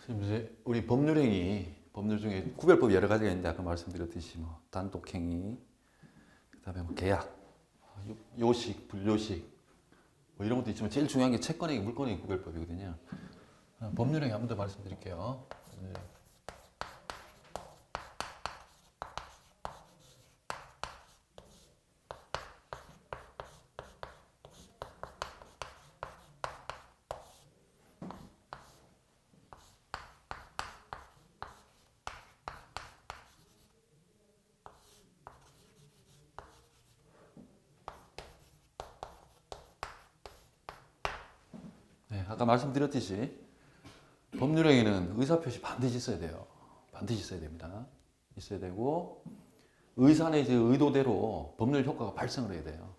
지금 이제 우리 법률행위, 법률 중에 구별법이 여러 가지가 있는데 아까 말씀드렸듯이 뭐 단독행위, 그다음에 뭐 계약, 요식, 불요식 뭐 이런 것도 있지만 제일 중요한 게 채권행위, 물권행위 구별법이거든요. 법률행위 한 번 더 말씀드릴게요. 네. 네, 아까 말씀드렸듯이 법률행위는 의사표시 반드시 있어야 돼요. 반드시 있어야 됩니다. 있어야 되고 의사의 이제 의도대로 법률 효과가 발생을 해야 돼요.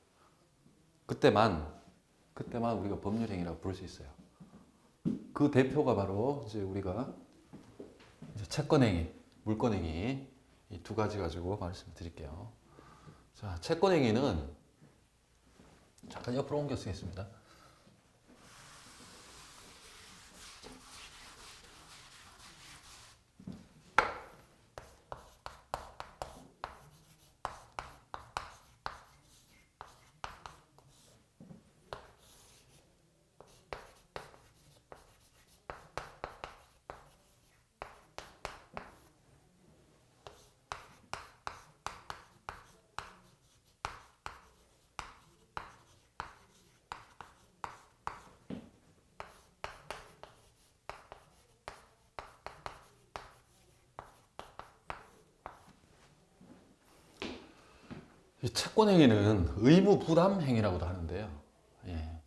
그때만 우리가 법률행위라고 부를 수 있어요. 그 대표가 바로 이제 우리가 이제 채권행위, 물권행위 이 두 가지 가지고 말씀드릴게요. 자, 채권행위는 잠깐 옆으로 옮겨 쓰겠습니다. 이 채권행위는 의무부담행위라고도 하는데요. 예.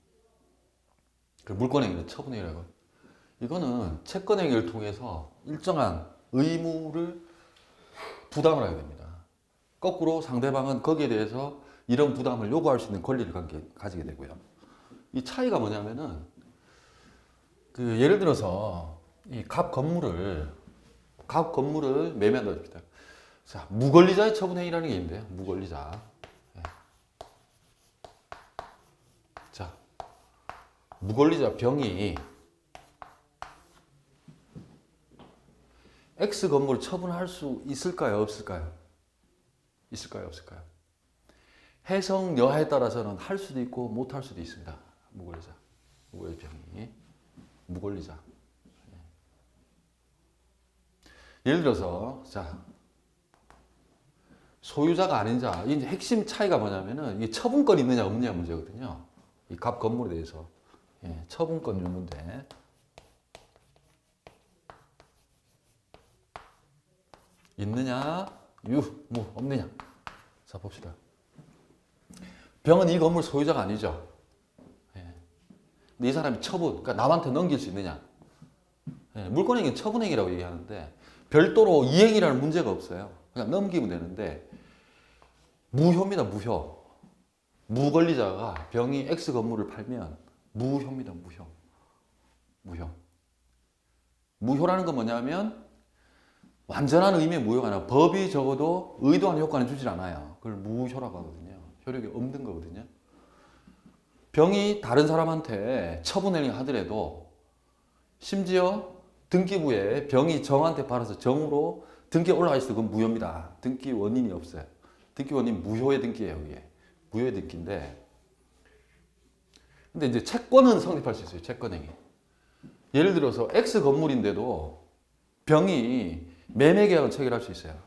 그 물권행위는 처분행위라고. 이거는 채권행위를 통해서 일정한 의무를 부담을 하게 됩니다. 거꾸로 상대방은 거기에 대해서 이런 부담을 요구할 수 있는 권리를 가지게 되고요. 이 차이가 뭐냐면은 그 예를 들어서 이 갑 건물을 매매한다 합니다. 자, 무권리자의 처분행위라는 게 있는데요. 무권리자. 예. 자, 무권리자 병이 X 건물을 처분할 수 있을까요? 없을까요? 있을까요? 없을까요? 해석 여하에 따라서는 할 수도 있고 못 할 수도 있습니다. 무권리자. 무권리자 병이. 무권리자. 예를 들어서 자, 소유자가 아닌 자, 이제 핵심 차이가 뭐냐면은 이게 처분권 있느냐 없느냐 문제거든요. 이 갑 건물에 대해서 처분권 유무인데 있느냐 무 없느냐. 자 봅시다. 병은 이 건물 소유자가 아니죠. 근데 이 사람이 처분, 그러니까 남한테 넘길 수 있느냐. 물권행위는 처분행위라고 얘기하는데 별도로 이행이라는 문제가 없어요. 그냥 넘기면 되는데 무효입니다. 무효. 무권리자가 병이 X 건물을 팔면 무효입니다. 무효. 무효. 무효라는 건 뭐냐면 완전한 의미의 무효가 아니라 법이 적어도 의도한 효과는 주질 않아요. 그걸 무효라고 하거든요. 효력이 없는 거거든요. 병이 다른 사람한테 처분행위 하더라도 심지어 등기부에 병이 정한테 팔아서 정으로 등기에 올라가 있어도 그건 무효입니다. 등기 원인이 없어요. 등기 원인 무효의 등기예요. 그게. 무효의 등기인데 근데 이제 채권은 성립할 수 있어요. 채권행위. 예를 들어서 X 건물인데도 병이 매매계약을 체결할 수 있어요.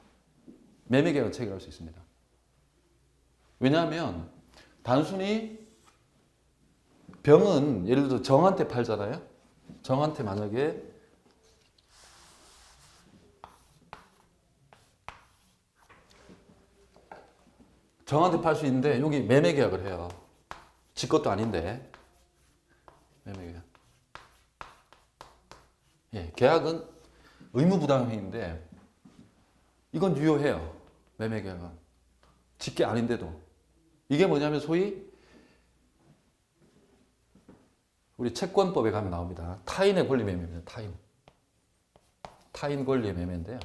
매매계약을 체결할 수 있습니다. 왜냐하면 단순히 병은 예를 들어서 정한테 팔잖아요. 정한테 만약에 정한테 팔 수 있는데 여기 매매계약을 해요. 지 것도 아닌데 매매계약. 계약은 의무부담행위인데 이건 유효해요. 매매계약은 지 게 아닌데도 이게 뭐냐면 소위 우리 채권법에 가면 나옵니다. 타인의 권리 매매입니다. 타인 권리의 매매인데요.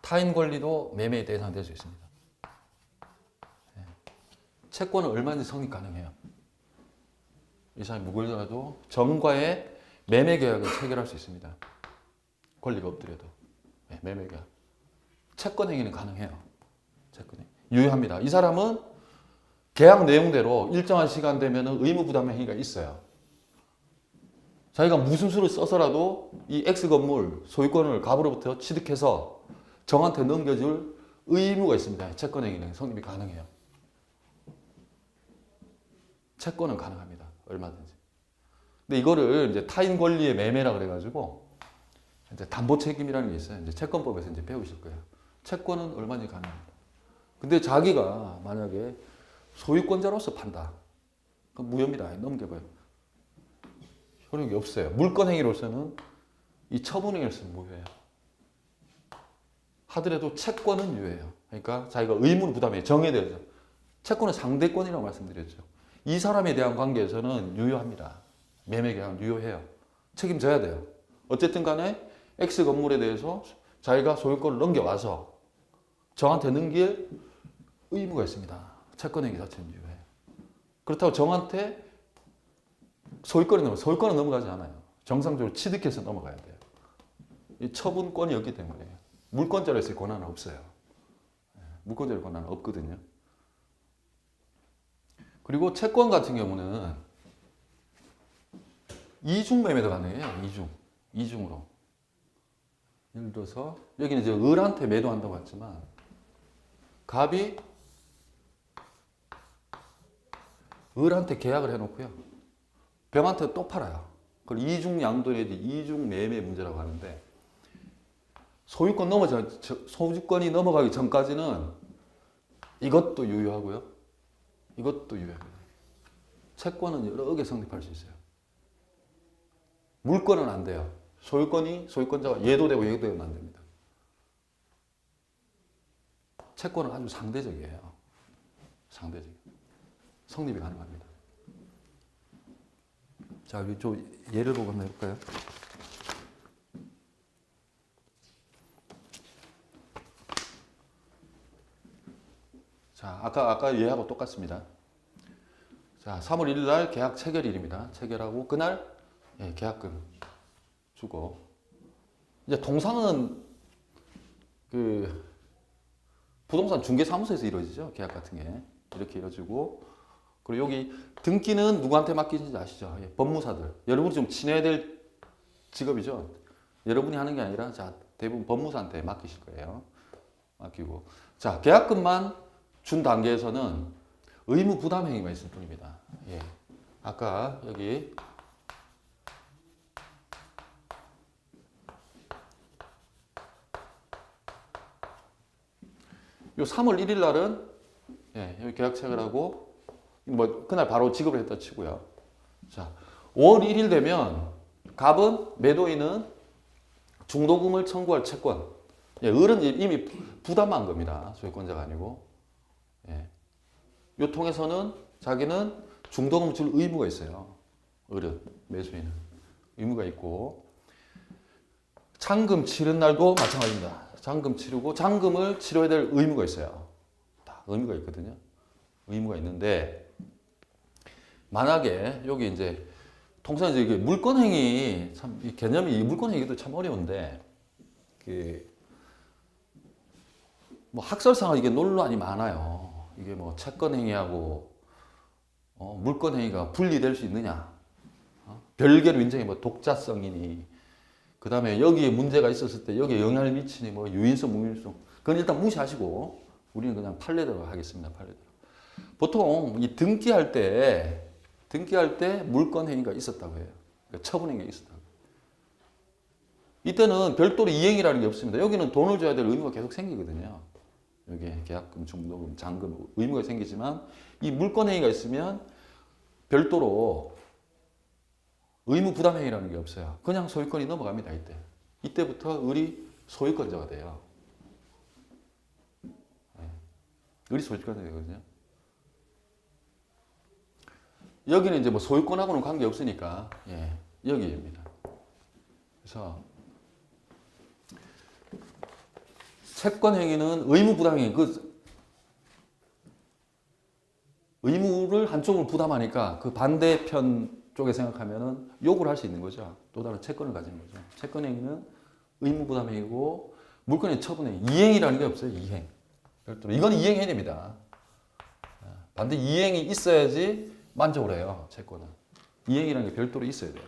타인 권리도 매매의 대상이 될 수 있습니다. 채권은 얼마든지 성립 가능해요. 이 사람이 무권리자도 정과의 매매 계약을 체결할 수 있습니다. 권리가 없더라도. 네, 매매 계약. 채권 행위는 가능해요. 채권 행위. 유효합니다. 이 사람은 계약 내용대로 일정한 시간 되면 의무 부담 행위가 있어요. 자기가 무슨 수를 써서라도 이 X 건물 소유권을 갑으로부터 취득해서 정한테 넘겨줄 의무가 있습니다. 채권 행위는 성립이 가능해요. 채권은 가능합니다. 얼마든지. 근데 이거를 이제 타인 권리의 매매라 그래가지고 이제 담보 책임이라는 게 있어요. 이제 채권법에서 이제 배우실 거예요. 채권은 얼마든지 가능합니다. 근데 자기가 만약에 소유권자로서 판다. 그럼 무효입니다. 넘겨봐요. 효력이 없어요. 물권 행위로서는 이 처분 행위로서는 무효예요. 하더라도 채권은 유효해요. 그러니까 자기가 의무를 부담해요. 정해야 되죠. 채권은 상대권이라고 말씀드렸죠. 이 사람에 대한 관계에서는 유효합니다. 매매 계약은 유효해요. 책임져야 돼요. 어쨌든 간에 X 건물에 대해서 자기가 소유권을 넘겨와서 정한테 넘길 의무가 있습니다. 채권 행위 자체는 유효해요. 그렇다고 정한테 소유권은 넘어가지 않아요. 정상적으로 취득해서 넘어가야 돼요. 이 처분권이 없기 때문에 물권자로서의 권한은 없어요. 물권자의 권한은 없거든요. 그리고 채권 같은 경우는 이중 매매도 가능해요. 이중으로. 예를 들어서 여기는 이제 을한테 매도한다고 했지만 갑이 을한테 계약을 해놓고요. 병한테 또 팔아요. 그걸 이중 양도 내지 이중 매매 문제라고 하는데 소유권이 넘어가기 전까지는 이것도 유효하고요. 이것도 유효합니다. 채권은 여러 개 성립할 수 있어요. 물권은 안 돼요. 소유권자가 얘도 되고 얘도 되면 안 됩니다. 채권은 아주 상대적이에요. 상대적. 성립이 가능합니다. 자, 우리 좀 예를 보고 한번 해볼까요? 자, 아까 얘하고 똑같습니다. 자, 3월 1일 날 계약 체결일입니다. 체결하고 그날 계약금 주고 이제 통상은 그 부동산 중개사무소에서 이루어지죠. 계약 같은 게 이렇게 이루어지고 그리고 여기 등기는 누구한테 맡기는지 아시죠? 법무사들. 여러분이 좀 친해야 될 직업이죠. 여러분이 하는 게 아니라 자, 대부분 법무사한테 맡기실 거예요. 맡기고 자, 계약금만 준 단계에서는 의무 부담 행위가 있을 뿐입니다. 예. 아까 여기 요 3월 1일 날은 여기 계약 체결하고 뭐 그날 바로 지급을 했다 치고요. 자, 5월 1일 되면 갑은 매도인은 중도금을 청구할 채권. 을은 이미 부담한 겁니다. 소유권자가 아니고. 요 통해서는 자기는 중도금을 줄 의무가 있어요. 을은 매수인은 의무가 있고 잔금 치른 날도 마찬가지입니다. 잔금 치르고 잔금을 치러야 될 의무가 있어요. 다 의무가 있거든요. 의무가 있는데 만약에 여기 이제 통상 이제 물권행위 참 이 개념이 이 물권행위도 참 어려운데 뭐 학설상 이게 논란이 많아요. 이게 뭐 채권행위하고 물권행위가 분리될 수 있느냐? 별개로 인정해 뭐 독자성이니 그 다음에 여기에 문제가 있었을 때 여기에 영향을 미치니 뭐 유인성, 무인성 그건 일단 무시하시고 우리는 그냥 판례대로 하겠습니다. 판례대로. 보통 이 등기할 때 물권 행위가 있었다고 해요. 그러니까 처분 행위가 있었다고. 이때는 별도로 이행이라는 게 없습니다. 여기는 돈을 줘야 될 의무가 계속 생기거든요. 여기에 계약금, 중도금, 잔금 의무가 생기지만 이 물권 행위가 있으면 별도로 의무 부담 행위라는 게 없어요. 그냥 소유권이 넘어갑니다. 이때부터 을이 소유권자가 돼요. 을이 소유권자가 되거든요. 여기는 이제 뭐 소유권하고는 관계 없으니까 여기입니다. 그래서 채권 행위는 의무 부담 행위, 의무를 한쪽으로 부담하니까 그 반대편 쪽에 생각하면은 요구를 할 수 있는 거죠. 또 다른 채권을 가지는 거죠. 채권 행위는 의무 부담 행위고 물권의 처분 행위. 이행이라는 게 없어요. 이행. 별도로 이건 이행해야 됩니다. 반드시 이행이 있어야지 만족을 해요. 채권은. 이행이라는 게 별도로 있어야 돼요.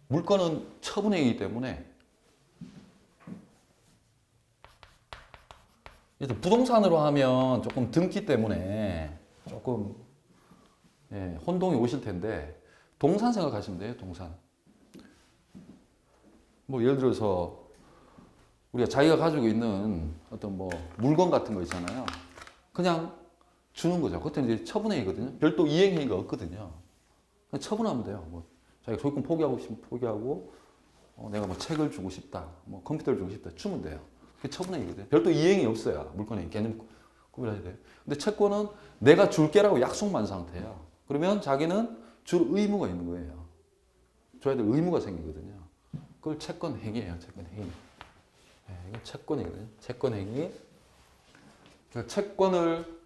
물권은 처분 행위이기 때문에 일단 부동산으로 하면 조금 등기 때문에 조금 혼동이 오실 텐데 동산 생각하시면 돼요. 동산. 뭐 예를 들어서 우리가 자기가 가지고 있는 어떤 뭐 물건 같은 거 있잖아요. 그냥 주는 거죠. 그것도 이제 처분행위거든요. 별도 이행행위가 없거든요. 그냥 처분하면 돼요. 뭐 자기가 소유권 포기하고 싶으면 포기하고 내가 뭐 책을 주고 싶다, 뭐 컴퓨터를 주고 싶다 주면 돼요. 그게 처분행위거든요. 별도 이행이 없어요. 물건행위 개념 구별해야 돼요. 근데 채권은 내가 줄게라고 약속만 한 상태예요. 그러면 자기는 줄 의무가 있는 거예요. 줘야 될 의무가 생기거든요. 그걸 채권 행위예요. 채권 행위. 이건 채권이거든요. 채권 행위. 그러니까 채권을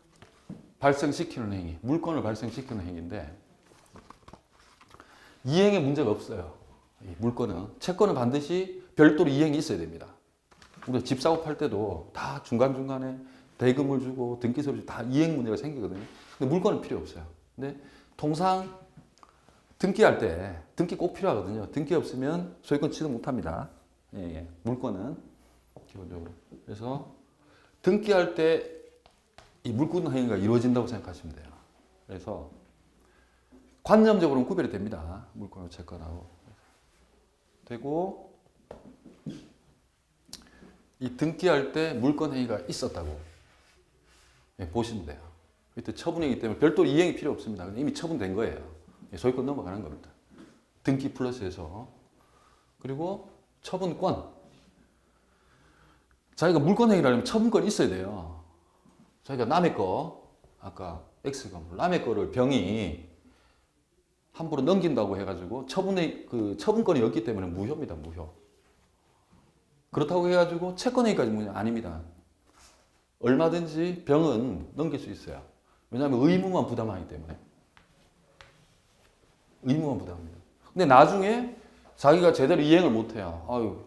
발생시키는 행위, 물건을 발생시키는 행위인데 이행에 문제가 없어요. 이 물건은 채권은 반드시 별도로 이행이 있어야 됩니다. 우리가 집 사고 팔 때도 다 중간중간에 대금을 주고 등기소를 주고 다 이행 문제가 생기거든요. 근데 물건은 필요 없어요. 근데 통상 등기할 때 등기 꼭 필요하거든요. 등기 없으면 소유권 취득 못합니다. 물건은 기본적으로. 그래서 등기할 때 이 물권 행위가 이루어진다고 생각하시면 돼요. 그래서 관념적으로는 구별이 됩니다. 물권하고 채권하고. 되고 이 등기할 때 물권 행위가 있었다고 보시면 돼요. 그때 처분이기 때문에 별도 이행이 필요 없습니다. 이미 처분된 거예요. 소유권 넘어가는 겁니다. 등기 플러스해서. 그리고 처분권. 자기가 물권 행위를 하려면 처분권이 있어야 돼요. 자기가 남의 거, 아까 X가 남의 거를 병이 함부로 넘긴다고 해가지고 처분권이 없기 때문에 무효입니다. 무효. 그렇다고 해가지고 채권행위까지 무효 아닙니다. 얼마든지 병은 넘길 수 있어요. 왜냐하면 의무만 부담하기 때문에. 의무만 부담합니다. 근데 나중에 자기가 제대로 이행을 못해요. 아유,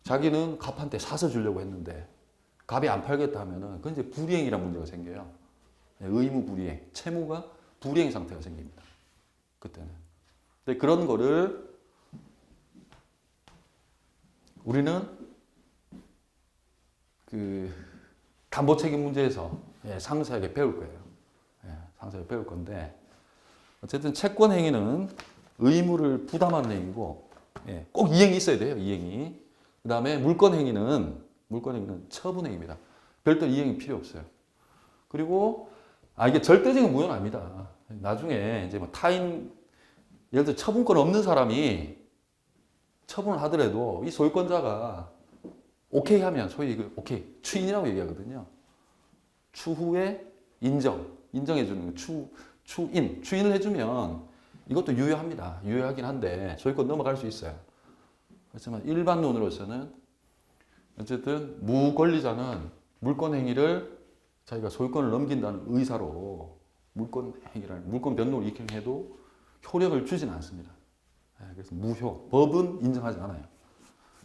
자기는 갑한테 사서 주려고 했는데 갑이 안 팔겠다 하면은 그건 이제 불이행이라는 문제가 생겨요. 의무 불이행, 채무가 불이행 상태가 생깁니다. 그때는. 근데 그런 거를 우리는 그 담보 책임 문제에서 상세하게 배울 거예요. 상세하게 배울 건데 어쨌든 채권 행위는 의무를 부담하는 행위고 꼭 이행이 있어야 돼요. 이행이. 그 다음에 물권 행위는 처분 행위입니다. 별도 이행이 필요 없어요. 그리고 이게 절대적인 무효는 아닙니다. 나중에 이제 뭐 타인 예를 들어 처분권 없는 사람이 처분을 하더라도 이 소유권자가 오케이 하면 소위 오케이 추인이라고 얘기하거든요. 추후에 인정해 주는 거 추인을 해주면 이것도 유효합니다. 유효하긴 한데 소유권 넘어갈 수 있어요. 그렇지만 일반론으로서는 어쨌든 무권리자는 물권 행위를 자기가 소유권을 넘긴다는 의사로 물권 변동을 이행해도 효력을 주진 않습니다. 그래서 무효. 법은 인정하지 않아요.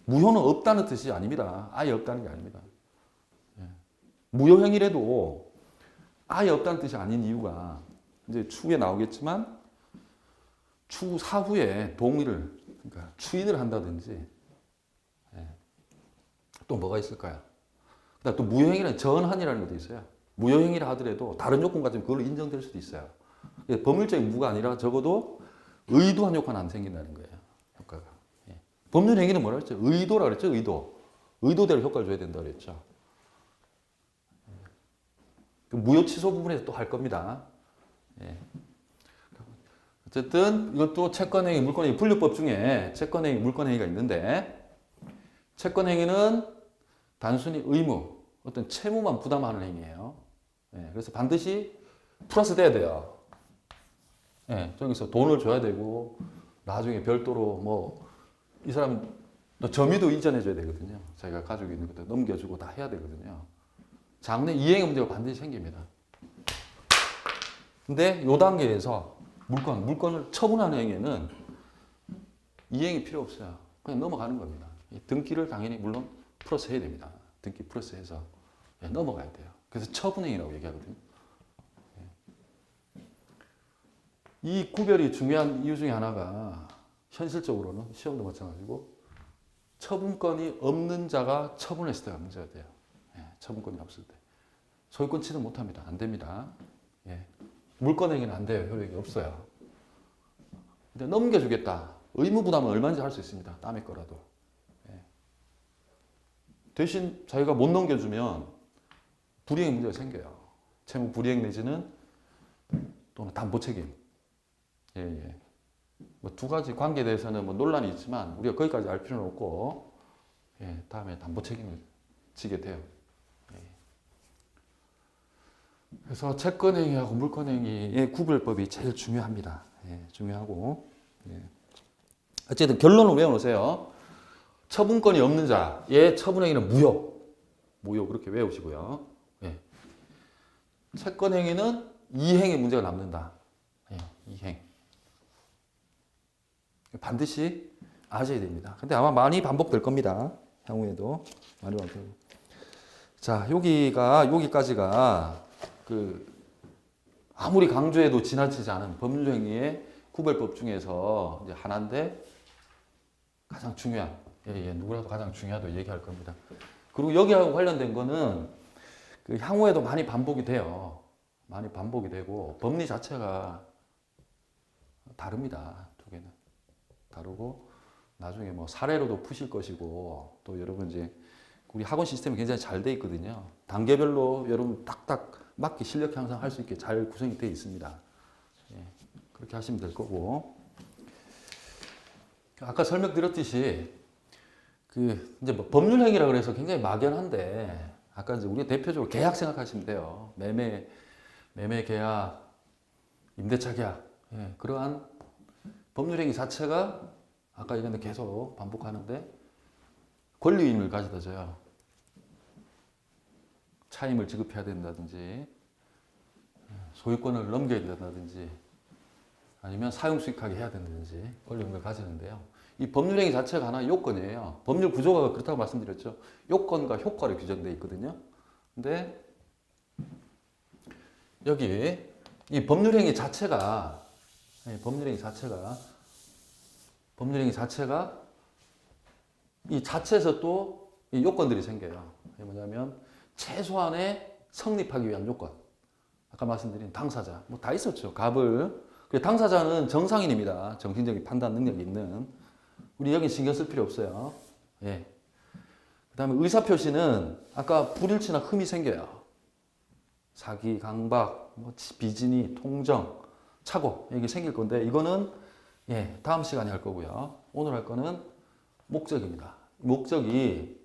무효는 없다는 뜻이 아닙니다. 아예 없다는 게 아닙니다. 무효 행위라도 아예 없다는 뜻이 아닌 이유가 이제 추후에 나오겠지만 추후 사후에 동의를 그러니까 추인을 한다든지 또 뭐가 있을까요? 그다음 또 무효행위라는 전환이라는 것도 있어요. 무효행위를 하더라도 다른 요건 가지고 그걸로 인정될 수도 있어요. 법률적인 무가 아니라 적어도 의도한 효과는 안 생긴다는 거예요. 효과가. 법률 행위는 뭐라 그랬죠? 의도라 그랬죠? 의도대로 효과를 줘야 된다 그랬죠. 무효 취소 부분에서 또 할 겁니다. 어쨌든 이것도 채권행위, 물권행위 분류법 중에 채권행위, 물권행위가 있는데 채권행위는 단순히 의무, 어떤 채무만 부담하는 행위예요. 그래서 반드시 플러스 돼야 돼요. 저기서 돈을 줘야 되고 나중에 별도로 뭐 이 사람 점유도 이전해 줘야 되거든요. 자기가 가지고 있는 것도 넘겨주고 다 해야 되거든요. 장래 이행의 문제가 반드시 생깁니다. 근데 요 단계에서 물건을 처분하는 행위에는 이행이 필요 없어요. 그냥 넘어가는 겁니다. 등기를 당연히 물론 플러스 해야 됩니다. 등기 플러스 해서 넘어가야 돼요. 그래서 처분행위라고 얘기하거든요. 이 구별이 중요한 이유 중에 하나가 현실적으로는 시험도 마찬가지고 처분권이 없는 자가 처분했을 때가 문제가 돼요. 처분권이 없을 때. 소유권 취득 못합니다. 안 됩니다. 물권행위는 안 돼요. 효력이 없어요. 근데 넘겨주겠다. 의무 부담은 얼마인지 할 수 있습니다. 남의 거라도. 대신 자기가 못 넘겨주면 불이행 문제가 생겨요. 채무 불이행 내지는 또는 담보 책임. 뭐 두 가지 관계에 대해서는 뭐 논란이 있지만 우리가 거기까지 알 필요는 없고 다음에 담보 책임을 지게 돼요. 그래서 채권행위하고 물권행위의 구별법이 제일 중요합니다. 중요하고 어쨌든 결론을 외워놓으세요. 처분권이 없는 자의 처분행위는 무효 그렇게 외우시고요. 채권행위는 이행의 문제가 남는다. 이행 반드시 아셔야 됩니다. 근데 아마 많이 반복될 겁니다. 향후에도 많이 반복되고. 자, 여기까지가 아무리 강조해도 지나치지 않은 법률행위의 구별법 중에서 이제 하나인데 가장 중요한, 누구라도 가장 중요하다고 얘기할 겁니다. 그리고 여기하고 관련된 거는 향후에도 많이 반복이 돼요. 많이 반복이 되고 법리 자체가 다릅니다. 두 개는 다르고 나중에 뭐 사례로도 푸실 것이고 또 여러분 이제 우리 학원 시스템이 굉장히 잘 돼 있거든요. 단계별로 여러분 딱딱 맞게 실력 향상할 수 있게 잘 구성이 되어 있습니다. 그렇게 하시면 될 거고 아까 설명드렸듯이 이제 뭐 법률행위라 그래서 굉장히 막연한데 아까 이제 우리가 대표적으로 계약 생각하시면 돼요. 매매 계약, 임대차 계약 그러한 법률행위 자체가 아까 얘기했는데 계속 반복하는데 권리임을 가져다 줘요. 차임을 지급해야 된다든지 소유권을 넘겨야 된다든지 아니면 사용 수익하게 해야 된다든지 권리임을 가지는데요. 이 법률행위 자체가 하나의 요건이에요. 법률 구조가 그렇다고 말씀드렸죠. 요건과 효과로 규정되어 있거든요. 근데 여기 이 법률행위 자체가 이 자체에서 또 이 요건들이 생겨요. 이게 뭐냐면 최소한의 성립하기 위한 요건. 아까 말씀드린 당사자 뭐 다 있었죠. 당사자는 정상인입니다. 정신적인 판단 능력이 있는. 우리 여기 신경 쓸 필요 없어요. 그다음에 의사표시는 아까 불일치나 흠이 생겨요. 사기, 강박, 뭐 비진이, 통정, 착오 이게 생길 건데 이거는 다음 시간에 할 거고요. 오늘 할 거는 목적입니다. 목적이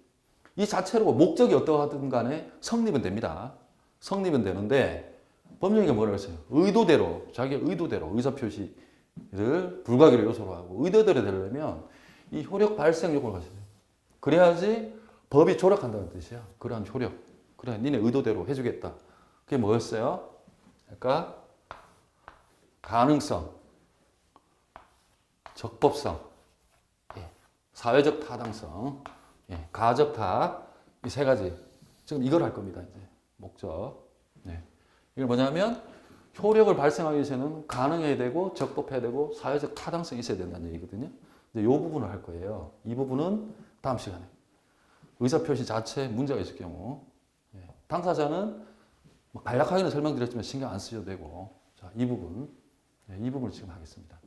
이 자체로 목적이 어떠하든 간에 성립은 됩니다. 성립은 되는데 법령이가 뭐라고 했어요? 의도대로 자기의 의도대로 의사표시를 불가결의 요소로 하고 의도대로 되려면 이 효력 발생 요건을 가져야 돼요. 그래야지 법이 조력한다는 뜻이야. 그러한 효력. 그래 니네 의도대로 해주겠다. 그게 뭐였어요? 그러니까 가능성, 적법성, 사회적 타당성, 가적 타, 이 세 가지. 지금 이걸 할 겁니다. 이제 목적. 이게 뭐냐면 효력을 발생하기 위해서는 가능해야 되고 적법해야 되고 사회적 타당성이 있어야 된다는 얘기거든요. 이제 이 부분을 할 거예요. 이 부분은 다음 시간에. 의사표시 자체에 문제가 있을 경우 당사자는 간략하게는 설명드렸지만 신경 안 쓰셔도 되고 자, 이 부분을 지금 하겠습니다.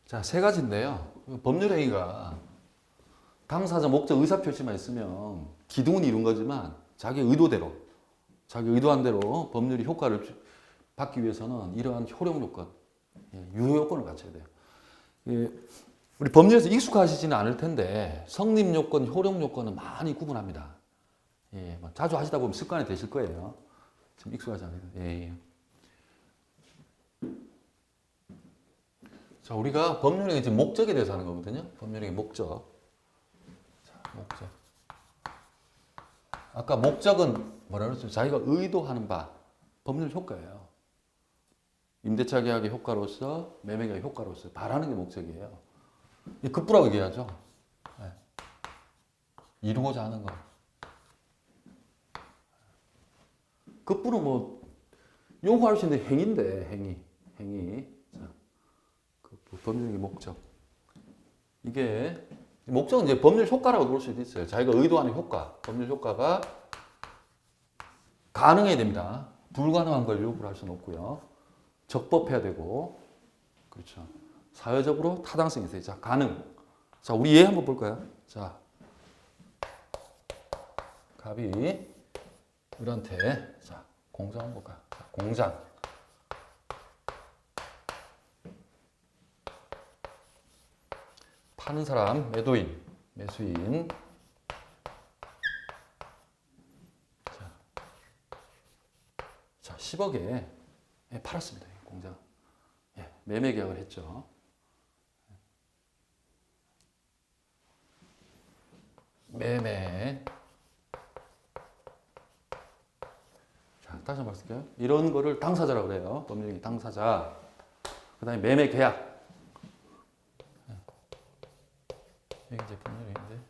자, 세 가지인데요. 법률행위가 당사자 목적 의사표시만 있으면 기둥은 이룬 거지만 자기 의도대로 자기 의도한 대로 법률이 효과를 받기 위해서는 이러한 효력 요건, 유효 요건을 갖춰야 돼요. 우리 법률에서 익숙하시지는 않을 텐데 성립 요건, 효력 요건은 많이 구분합니다. 자주 하시다 보면 습관이 되실 거예요. 좀 익숙하지 않아요. 자, 우리가 법률의 이제 목적에 대해서 하는 거거든요. 법률의 목적. 자, 목적. 아까 목적은 뭐라 그랬죠? 자기가 의도하는 바, 법률 효과예요. 임대차 계약의 효과로서, 매매 계약의 효과로서 바라는 게 목적이에요. 급부라고 얘기하죠. 이루고자 하는 거. 급부는 뭐 요구할 수 있는 행위인데, 행위. 자, 법률의 목적. 이게 목적은 이제 법률 효과라고 볼 수도 있어요. 자기가 의도하는 효과, 법률 효과가 가능해야 됩니다. 불가능한 걸 요구를 할 수는 없고요. 적법해야 되고, 그렇죠. 사회적으로 타당성이 있어요. 자, 가능. 자, 우리 예 한번 볼까요? 자, 갑이 을한테, 자, 공장 한번 볼까요? 자, 공장. 파는 사람, 매도인, 매수인. 자, 10억에 팔았습니다. 공장. 매매 계약을 했죠. 매매. 자, 다시 한번 볼게요. 이런 거를 당사자라고 그래요. 법률적인 당사자. 그 다음에 매매 계약. 이게 이제 법률인데.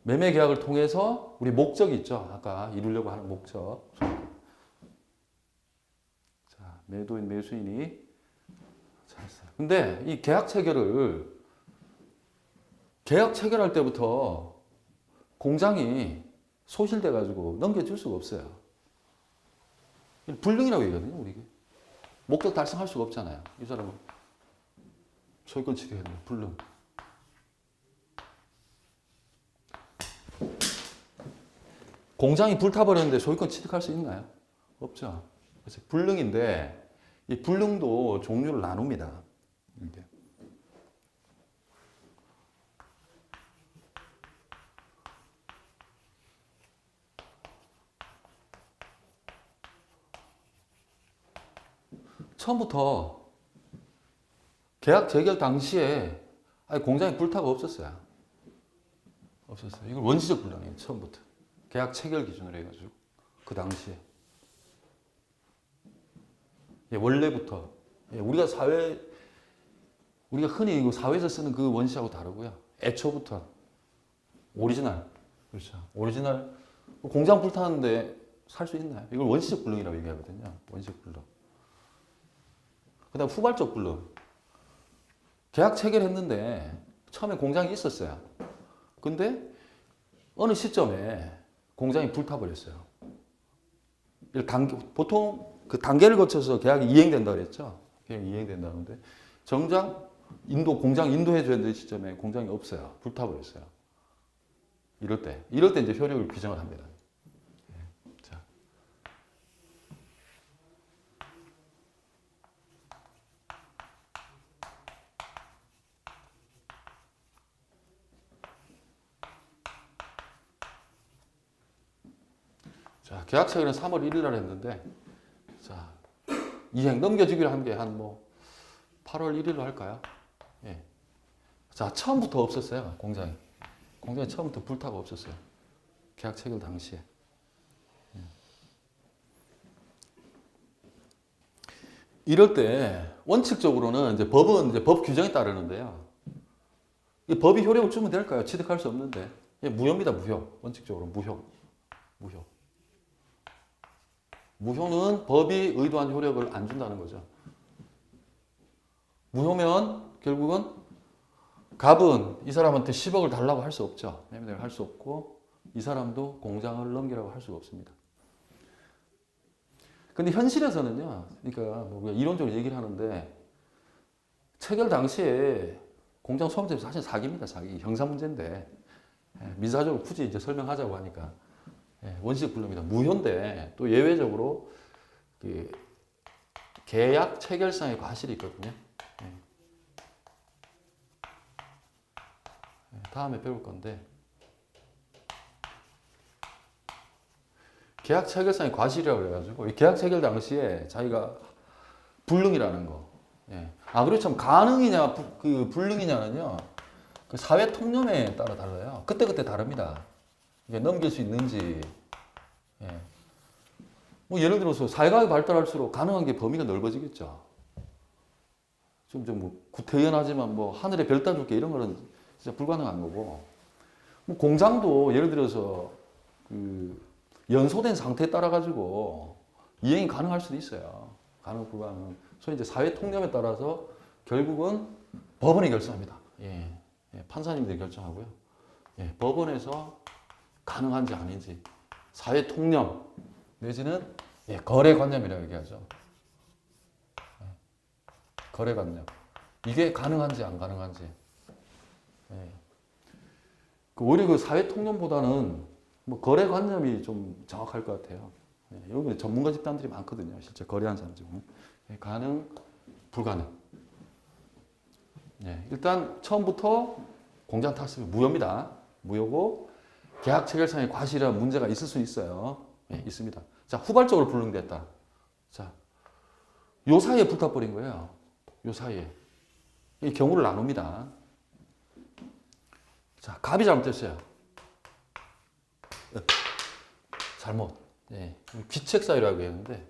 매매 계약을 통해서 우리 목적이 있죠. 아까 이루려고 하는 목적. 자, 매도인, 매수인이 잘했어요. 근데 이 계약 체결할 때부터 공장이 소실돼 가지고 넘겨줄 수가 없어요. 불능이라고 얘기하거든요, 우리. 목적 달성할 수가 없잖아요. 이 사람은 소유권 취득해야 돼요. 불능. 공장이 불타버렸는데 소유권 취득할 수 있나요? 없죠. 그래서 불능인데 이 불능도 종류를 나눕니다. 이렇게. 처음부터 계약 체결 당시에 공장이 불타가 없었어요. 없었어요. 이걸 원시적 불능이에요. 처음부터. 계약 체결 기준으로 해가지고 그 당시에 원래부터 우리가 흔히 사회에서 쓰는 그 원시하고 다르고요. 애초부터 오리지널, 그렇죠. 오리지널 공장 불타는데 살 수 있나요? 이걸 원시적 불능이라고 얘기하거든요. 원시적 불능. 그다음 후발적 불능. 계약 체결했는데 처음에 공장이 있었어요. 근데 어느 시점에 공장이 불타버렸어요. 보통 그 단계를 거쳐서 계약이 이행된다고 그랬죠. 계약이 이행된다는데 정작 공장 인도해줘야 되는 시점에 공장이 없어요. 불타버렸어요. 이럴 때 이제 효력을 규정을 합니다. 자. 자, 계약 체결은 3월 1일 날 했는데, 자, 이행 넘겨주기로 한 게 한 8월 1일로 할까요? 예. 자, 처음부터 없었어요, 공장이. 공장이 처음부터 불타가 없었어요. 계약 체결 당시에. 예. 이럴 때, 원칙적으로는 법은 법 규정에 따르는데요. 이 법이 효력을 주면 될까요? 취득할 수 없는데. 예, 무효입니다, 무효. 원칙적으로 무효. 무효는 법이 의도한 효력을 안 준다는 거죠. 무효면 결국은 갑은 이 사람한테 10억을 달라고 할 수 없죠. 매매를 할 수 없고 이 사람도 공장을 넘기라고 할 수가 없습니다. 근데 현실에서는요. 그러니까 우리가 이론적으로 얘기를 하는데 체결 당시에 공장 소유자는 사실 사기입니다. 사기. 형사 문제인데 민사적으로 굳이 이제 설명하자고 하니까 원시적 불능입니다. 무효인데 또 예외적으로 그 계약 체결상의 과실이 있거든요. 다음에 배울 건데 계약 체결상의 과실이라고 그래가지고 이 계약 체결 당시에 자기가 불능이라는 거. 그리고 참 가능이냐 그 불능이냐는요. 그 사회 통념에 따라 달라요. 그때그때 다릅니다. 이게 넘길 수 있는지. 뭐 예를 들어서 사회과학이 발달할수록 가능한 게 범위가 넓어지겠죠. 좀 구태연하지만 뭐 하늘에 별 따줄게 이런 거는 진짜 불가능한 거고. 뭐 공장도 예를 들어서 그 연소된 상태에 따라 가지고 이행이 가능할 수도 있어요. 가능 불가능. 소위 이제 사회 통념에 따라서 결국은 법원이 결정합니다. 판사님들이 결정하고요. 법원에서 가능한지 아닌지 사회 통념 내지는 거래관념이라고 얘기하죠. 거래관념 이게 가능한지 안 가능한지. 오히려 그 사회 통념보다는 뭐 거래관념이 좀 정확할 것 같아요. 여기 전문가 집단들이 많거든요. 실제 거래한 사람 중에 가능, 불가능. 일단 처음부터 공장 탔으면 무효입니다. 무효고 계약 체결상의 과실이라는 문제가 있을 수 있어요. 있습니다. 자, 후발적으로 불능됐다. 자, 요 사이에 불타버린 거예요. 요 사이에. 이 경우를 나눕니다. 자, 갑이 잘못됐어요. 잘못. 귀책 사유라고 했는데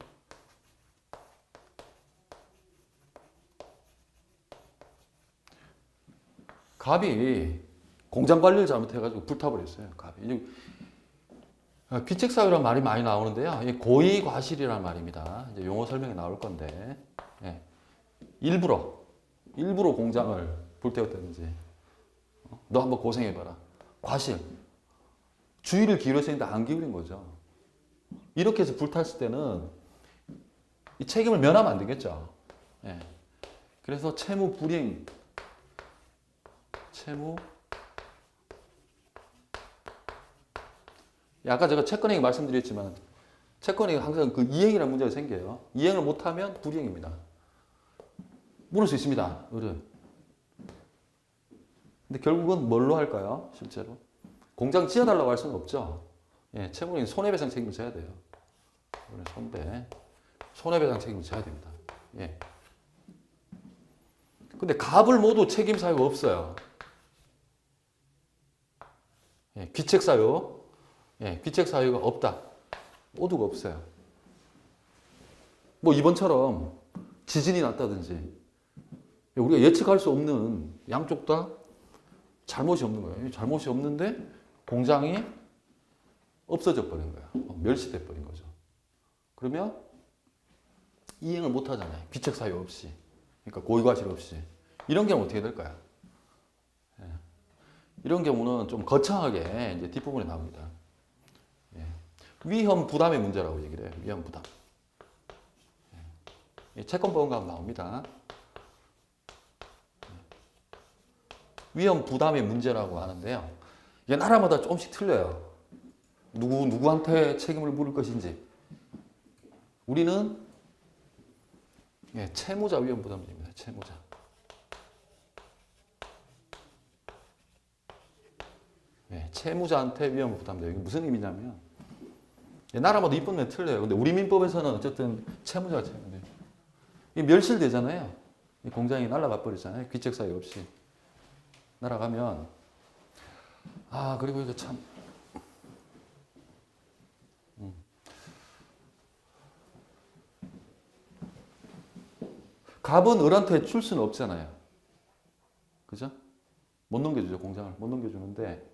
갑이 공장 관리를 잘못해가지고 불타버렸어요. 갑이. 귀책 사유라는 말이 많이 나오는데요. 고의 과실이라는 말입니다. 이제 용어 설명에 나올 건데 일부러 공장을 불태웠다든지 너 한번 고생해봐라. 과실. 주의를 기울였을 텐데 안 기울인 거죠. 이렇게 해서 불탔을 때는 이 책임을 면하면 안 되겠죠. 그래서 채무 불이행, 아까 제가 채권행위 말씀드렸지만 채권행위 항상 그 이행이라는 문제가 생겨요. 이행을 못하면 불이행입니다. 물을 수 있습니다. 을은. 근데 결국은 뭘로 할까요? 실제로 공장 지어달라고 할 수는 없죠. 채무는 손해배상 책임을 져야 돼요. 손해배상 책임을 져야 됩니다. 근데 갑을 모두 책임 사유가 없어요. 귀책 사유. 귀책 사유가 없다. 모두가 없어요. 뭐 이번처럼 지진이 났다든지 우리가 예측할 수 없는 양쪽 다 잘못이 없는 거예요. 잘못이 없는데 공장이 없어져 버린 거야. 멸시돼 버린 거죠. 그러면 이행을 못 하잖아요. 귀책 사유 없이. 그러니까 고의과실 없이. 이런 경우 어떻게 될까요? 이런 경우는 좀 거창하게 이제 뒷부분에 나옵니다. 위험 부담의 문제라고 얘기를 해요. 위험 부담. 채권법원 가면 나옵니다. 위험 부담의 문제라고 하는데요. 이게 나라마다 조금씩 틀려요. 누구한테 책임을 물을 것인지. 우리는 채무자 위험 부담입니다. 채무자. 채무자한테 위험 부담돼요. 이게 무슨 의미냐면 나라마다 입법은 틀려요. 근데 우리 민법에서는 어쨌든 채무자가 채무돼요. 이게 멸실되잖아요. 이 공장이 날아가 버리잖아요. 귀책 사유 없이. 날아가면 그리고 이거 참 갑은 을한테 줄 수는 없잖아요. 그죠? 못 넘겨주죠. 공장을 못 넘겨주는데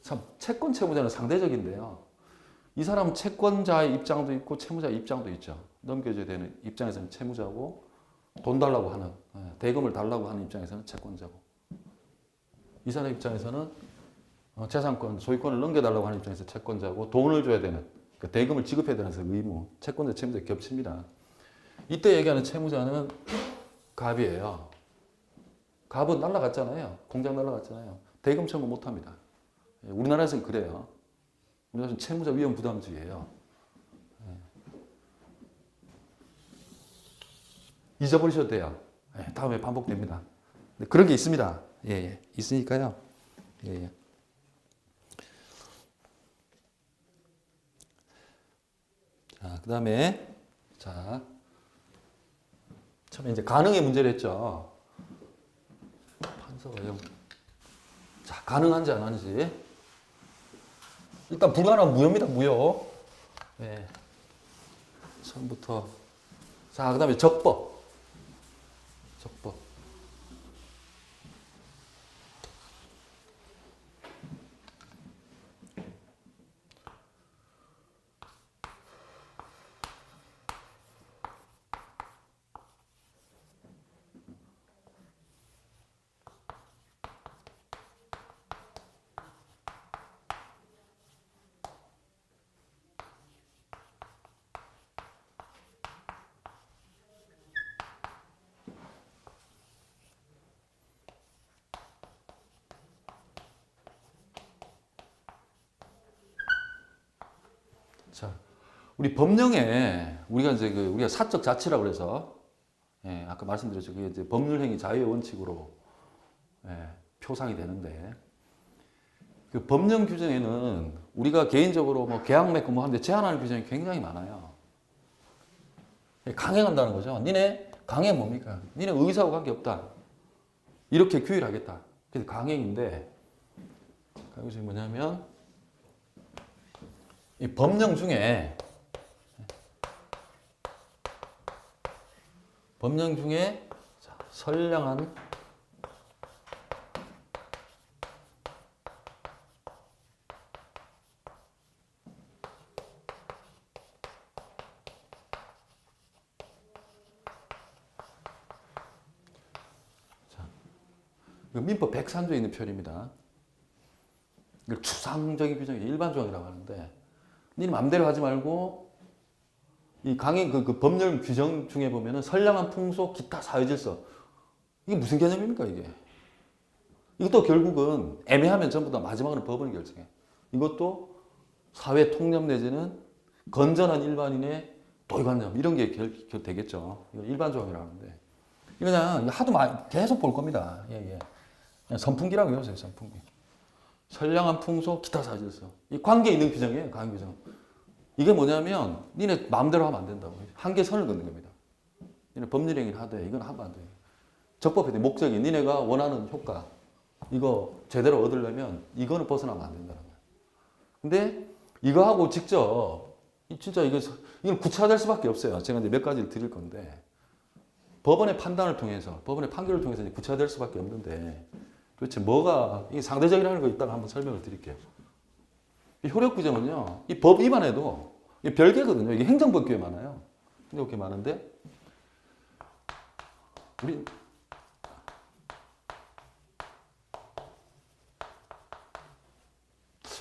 참 채권 채무자는 상대적인데요. 이 사람은 채권자의 입장도 있고 채무자의 입장도 있죠. 넘겨줘야 되는 입장에서는 채무자고 돈 달라고 하는 대금을 달라고 하는 입장에서는 채권자고 이 사람 입장에서는 재산권, 소유권을 넘겨달라고 하는 입장에서 채권자고 돈을 줘야 되는 그러니까 대금을 지급해야 되는 의무 채권자 채무자 겹칩니다. 이때 얘기하는 채무자는 갑이에요. 갑은 날라갔잖아요. 공장 날라갔잖아요. 대금 청구 못 합니다. 예, 우리나라에서는 그래요. 우리나라에서는 채무자 위험 부담주의예요. 예. 잊어버리셔도 돼요. 예, 다음에 반복됩니다. 네, 그런 게 있습니다. 예, 예. 있으니까요. 예, 예. 자, 그 다음에, 자, 처음에 이제 가능의 문제를 했죠. 판서가 자, 가능한지 안 하는지. 일단 불가능한 무효입니다, 무효. 예. 처음부터. 자, 그 다음에 적법. 적법. 자, 우리 법령에 우리가 이제 우리가 사적 자치라고 그래서 예, 아까 말씀드렸죠. 그게 이제 법률행위 자유의 원칙으로 예, 표상이 되는데 그 법령 규정에는 우리가 개인적으로 뭐 계약 맺고 뭐 하는데 제한하는 규정이 굉장히 많아요. 예, 강행한다는 거죠. 니네 강행 뭡니까? 니네 의사하고 관계없다. 이렇게 규율하겠다. 그래서 강행인데 그것이 뭐냐면 이 법령 중에 자, 선량한 자, 민법 103조에 있는 표현입니다. 이걸 추상적인 규정이 일반조항이라고 하는데 네 마음대로 하지 말고 이 강행 그 법령 규정 중에 보면은 선량한 풍속 기타 사회질서 이게 무슨 개념입니까 이게? 이것도 결국은 애매하면 전부 다 마지막으로 법원이 결정해. 이것도 사회 통념 내지는 건전한 일반인의 도의관념 이런 게 되겠죠. 이거 일반조항이라고 하는데 이거 그냥 하도 계속 볼 겁니다. 예, 예. 그냥 선풍기라고 해보세요. 선풍기. 선량한 풍속 기타 사회질서 이 관계 있는 규정이에요. 강행 규정. 이게 뭐냐면 니네 마음대로 하면 안 된다고. 한계선을 긋는 겁니다. 니네 법률행위를 하되 이건 하면 안 돼요. 적법해야 돼. 목적이 니네가 원하는 효과 이거 제대로 얻으려면 이거는 벗어나면 안 된다는 거예요. 근데 이거하고 직접 진짜 이건 구체화될 수밖에 없어요. 제가 이제 몇 가지를 드릴 건데 법원의 판단을 통해서 법원의 판결을 통해서 이제 구체화될 수밖에 없는데 도대체 뭐가 이게 상대적이라는 거 이따가 한번 설명을 드릴게요. 이 효력 규정은요, 이 법 위반에도 별개거든요. 이게 행정법규에 많아요. 행정법규에 많은데, 우리,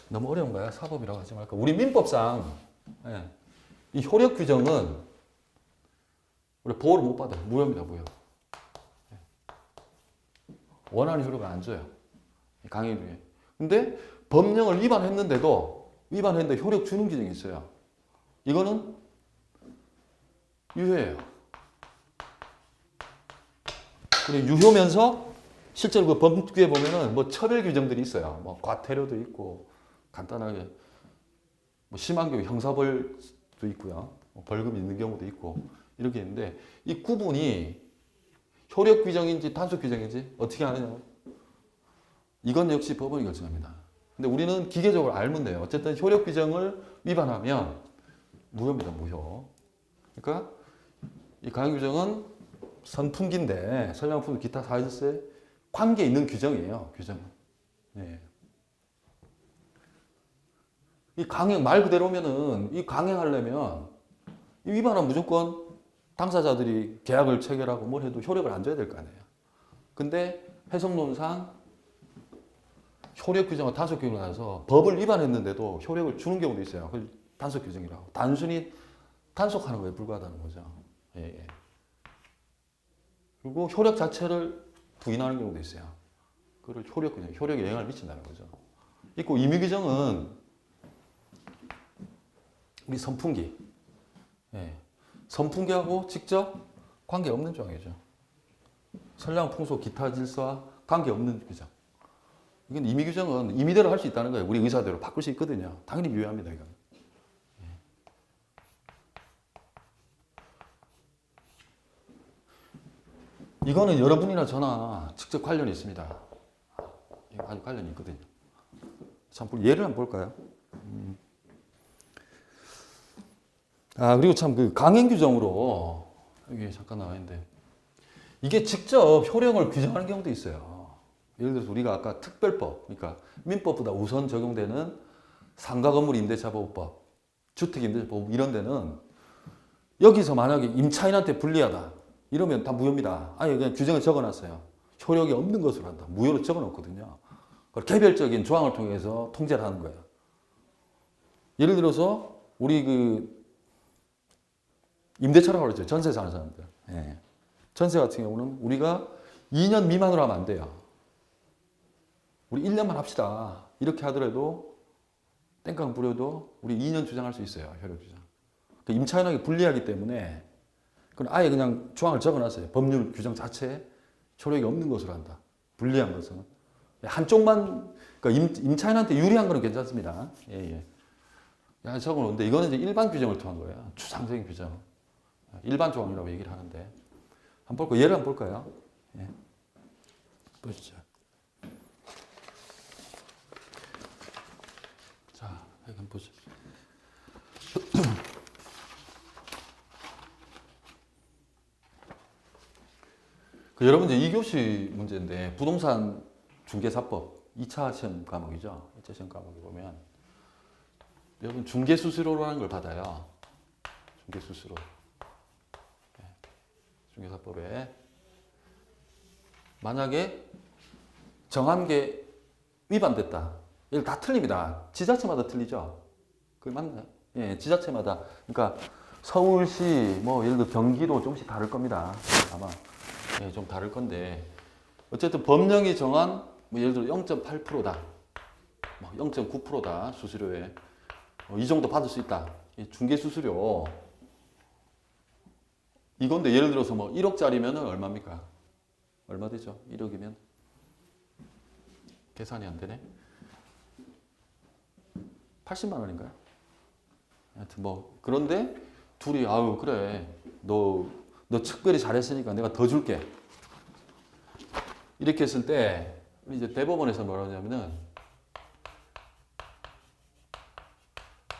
너무 어려운가요? 사법이라고 하지 말까? 우리 민법상, 예, 이 효력 규정은 우리 보호를 못 받아요. 무효입니다, 무효. 예. 원하는 효력을 안 줘요. 강행 중에. 근데 법령을 위반했는데 효력 주는 규정이 있어요. 이거는 유효예요. 그리고 유효면서 실제로 그 법규에 보면은 뭐 처벌 규정들이 있어요. 뭐 과태료도 있고 간단하게 뭐 심한 경우 형사벌도 있고요. 뭐 벌금이 있는 경우도 있고 이렇게 있는데 이 구분이 효력 규정인지 단속 규정인지 어떻게 하느냐? 이건 역시 법원이 결정합니다. 근데 우리는 기계적으로 알면 돼요. 어쨌든 효력 규정을 위반하면 무효입니다. 무효. 그러니까 이 강행 규정은 선풍기인데 선량한 풍속 기타 사회질서에 관계 있는 규정이에요. 규정은. 예. 이 강행 말 그대로면은 이 강행하려면 이 위반하면 무조건 당사자들이 계약을 체결하고 뭘 해도 효력을 안 줘야 될 거 아니에요. 근데 해석론상 효력 규정과 단속 규정을 나눠서 법을 위반했는데도 효력을 주는 경우도 있어요. 그걸 단속 규정이라고. 단순히 단속하는 거에 불과하다는 거죠. 예, 예. 그리고 효력 자체를 부인하는 경우도 있어요. 그걸 효력에 영향을 미친다는 거죠. 있고 임의규정은 우리 선풍기, 예. 선풍기하고 직접 관계 없는 조항이죠. 선량 풍속 기타 질서와 관계 없는 규정. 이건 임의규정은 임의대로 할 수 있다는 거예요. 우리 의사대로 바꿀 수 있거든요. 당연히 유효합니다. 이건. 이거는 여러분이나 저나 직접 관련이 있습니다. 이거 아주 관련이 있거든요. 참, 예를 한번 볼까요? 그리고 참 그 강행 규정으로 여기 잠깐 나와 있는데 이게 직접 효력을 규정하는 경우도 있어요. 예를 들어서 우리가 아까 특별법, 그러니까 민법보다 우선 적용되는 상가 건물 임대차 보호법, 주택 임대차 보호법 이런 데는 여기서 만약에 임차인한테 불리하다 이러면 다 무효입니다. 아예 그냥 규정에 적어놨어요. 효력이 없는 것으로 한다. 무효로 적어놓거든요. 그걸 개별적인 조항을 통해서 통제를 하는 거예요. 예를 들어서 우리 그 임대차라고 그러죠. 전세 사는 사람들. 예. 전세 같은 경우는 우리가 2년 미만으로 하면 안 돼요. 우리 1년만 합시다. 이렇게 하더라도 땡깡 부려도 우리 2년 주장할 수 있어요. 효력 주장. 임차인에게 불리하기 때문에 그건 아예 그냥 조항을 적어놨어요. 법률 규정 자체에 효력이 없는 것으로 한다. 불리한 것은. 한쪽만, 그러니까 임차인한테 유리한 거는 괜찮습니다. 예. 적어놓는데 이거는 이제 일반 규정을 통한 거예요. 추상적인 규정. 일반 조항이라고 얘기를 하는데. 한번 볼까요? 예를 한번 볼까요? 예. 보시죠. 자, 여기 한번 보죠. 여러분 이제 2교시 문제인데 부동산 중개사법 2차 시험 과목이죠. 2차 시험 과목에 보면 여러분 중개수수료라는 걸 받아요. 중개수수료. 네. 중개사법에 만약에 정한 게 위반됐다. 이거 다 틀립니다. 지자체마다 틀리죠. 그게 맞나요? 예, 지자체마다. 그러니까 서울시 뭐 예를 들어 경기도 조금씩 다를 겁니다. 아마. 예, 좀 다를 건데 어쨌든 법령이 정한 뭐 예를 들어 0.8%다, 0.9%다 수수료에 이 정도 받을 수 있다. 중개 수수료 이건데 예를 들어서 뭐 1억짜리면 얼마입니까? 얼마 되죠? 1억이면 계산이 안 되네. 80만 원인가요? 하여튼 뭐 그런데 둘이 아유 그래 너 특별히 잘했으니까 내가 더 줄게. 이렇게 했을 때 이제 대법원에서 뭐라고 하냐면은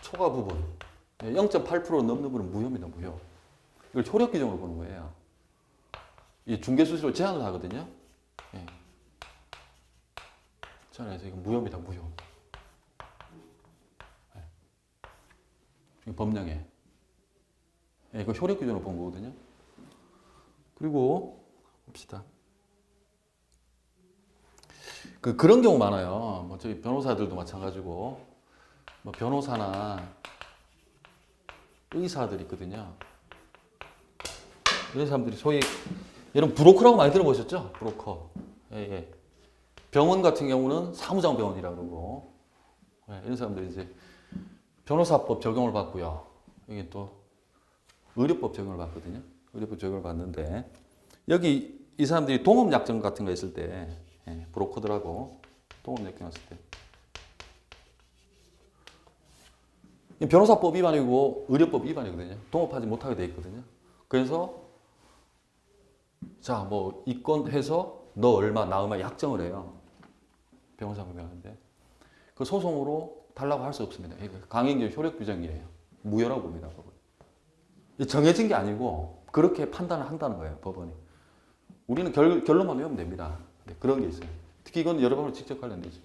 초과 부분 0.8% 넘는 분은 무효입니다. 무효. 이걸 효력 규정으로 보는 거예요. 이 중개수수료 제한을 하거든요. 예. 제한해서 이건 무효입니다. 무효. 예. 법령에. 예, 이거 효력 규정으로 본 거거든요. 그리고 봅시다. 그런 경우 많아요. 뭐 저희 변호사들도 마찬가지고 뭐 변호사나 의사들 있거든요. 이런 사람들이 소위 여러분 브로커라고 많이 들어보셨죠? 브로커. 예. 병원 같은 경우는 사무장 병원이라고 그러고 이런 사람들이 이제 변호사법 적용을 받고요. 여기 또 의료법 적용을 받거든요. 의료법 적용을 받는데 여기 이 사람들이 동업약정 같은 거 있을 때 브로커들하고 동업약정 했을 때 변호사법 위반이고 의료법 위반이거든요. 동업하지 못하게 돼 있거든요. 그래서 자 뭐 이건해서 너 얼마 나 얼마 약정을 해요. 변호사 법인하는데 그 소송으로 달라고 할 수 없습니다. 강행규 효력 규정이에요. 무효라고 봅니다. 법은. 정해진 게 아니고 그렇게 판단을 한다는 거예요. 법원이. 우리는 결론만 외우면 됩니다. 네, 그런 게 있어요. 특히 이건 여러분을 직접 관련되죠.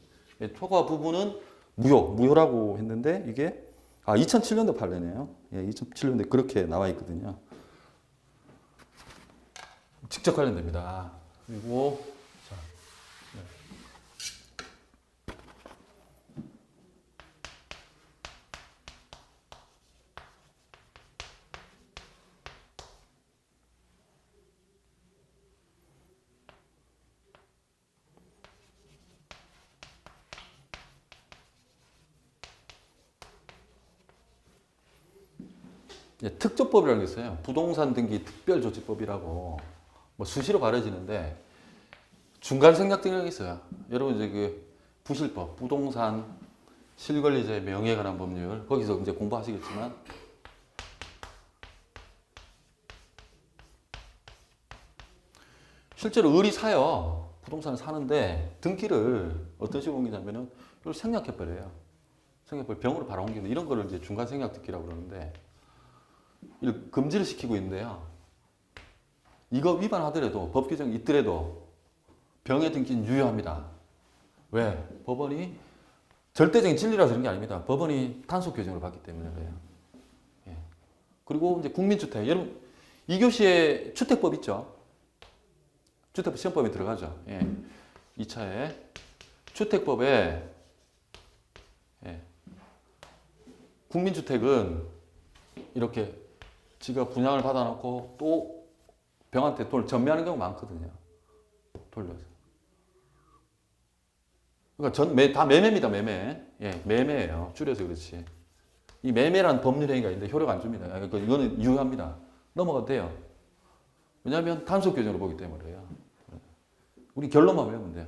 초과 부분은 무효라고 했는데 이게 2007년도 판례네요. 예, 2007년도에 그렇게 나와 있거든요. 직접 관련됩니다. 그리고 자, 네. 특조법이라는 게 있어요. 부동산 등기 특별조치법이라고 뭐 수시로 가려지는데 중간 생략들이 있어요. 여러분 이제 그 부실법, 부동산 실권리자의 명예에 관한 법률 거기서 이제 공부하시겠지만 실제로 을이 사요. 부동산을 사는데 등기를 어떤 식으로 옮기냐면은 이걸 생략해버려요. 생략해버려 병으로 바로 옮기는 이런 거를 이제 중간 생략 등기라고 그러는데 이걸 금지를 시키고 있는데요. 이거 위반하더라도 법 규정이 있더라도 병의 등기는 유효합니다. 왜? 법원이 절대적인 진리라서 그런 게 아닙니다. 법원이 단속 규정을 받기 때문에 그래요. 예. 그리고 이제 국민주택. 여러분 2교시에 주택법 있죠? 주택법 시험법에 들어가죠. 예. 2차에 주택법에 예. 국민주택은 이렇게 지가 분양을 받아놓고 또 병한테 돈을 전매하는 경우가 많거든요. 돌려서. 그러니까 다 매매입니다. 매매. 예, 매매예요. 줄여서 그렇지. 이 매매라는 법률 행위가 있는데 효력 안 줍니다. 그러니까 이거는 유효합니다. 넘어가도 돼요. 왜냐하면 단속 규정으로 보기 때문에요. 우리 결론만 외우면 돼요.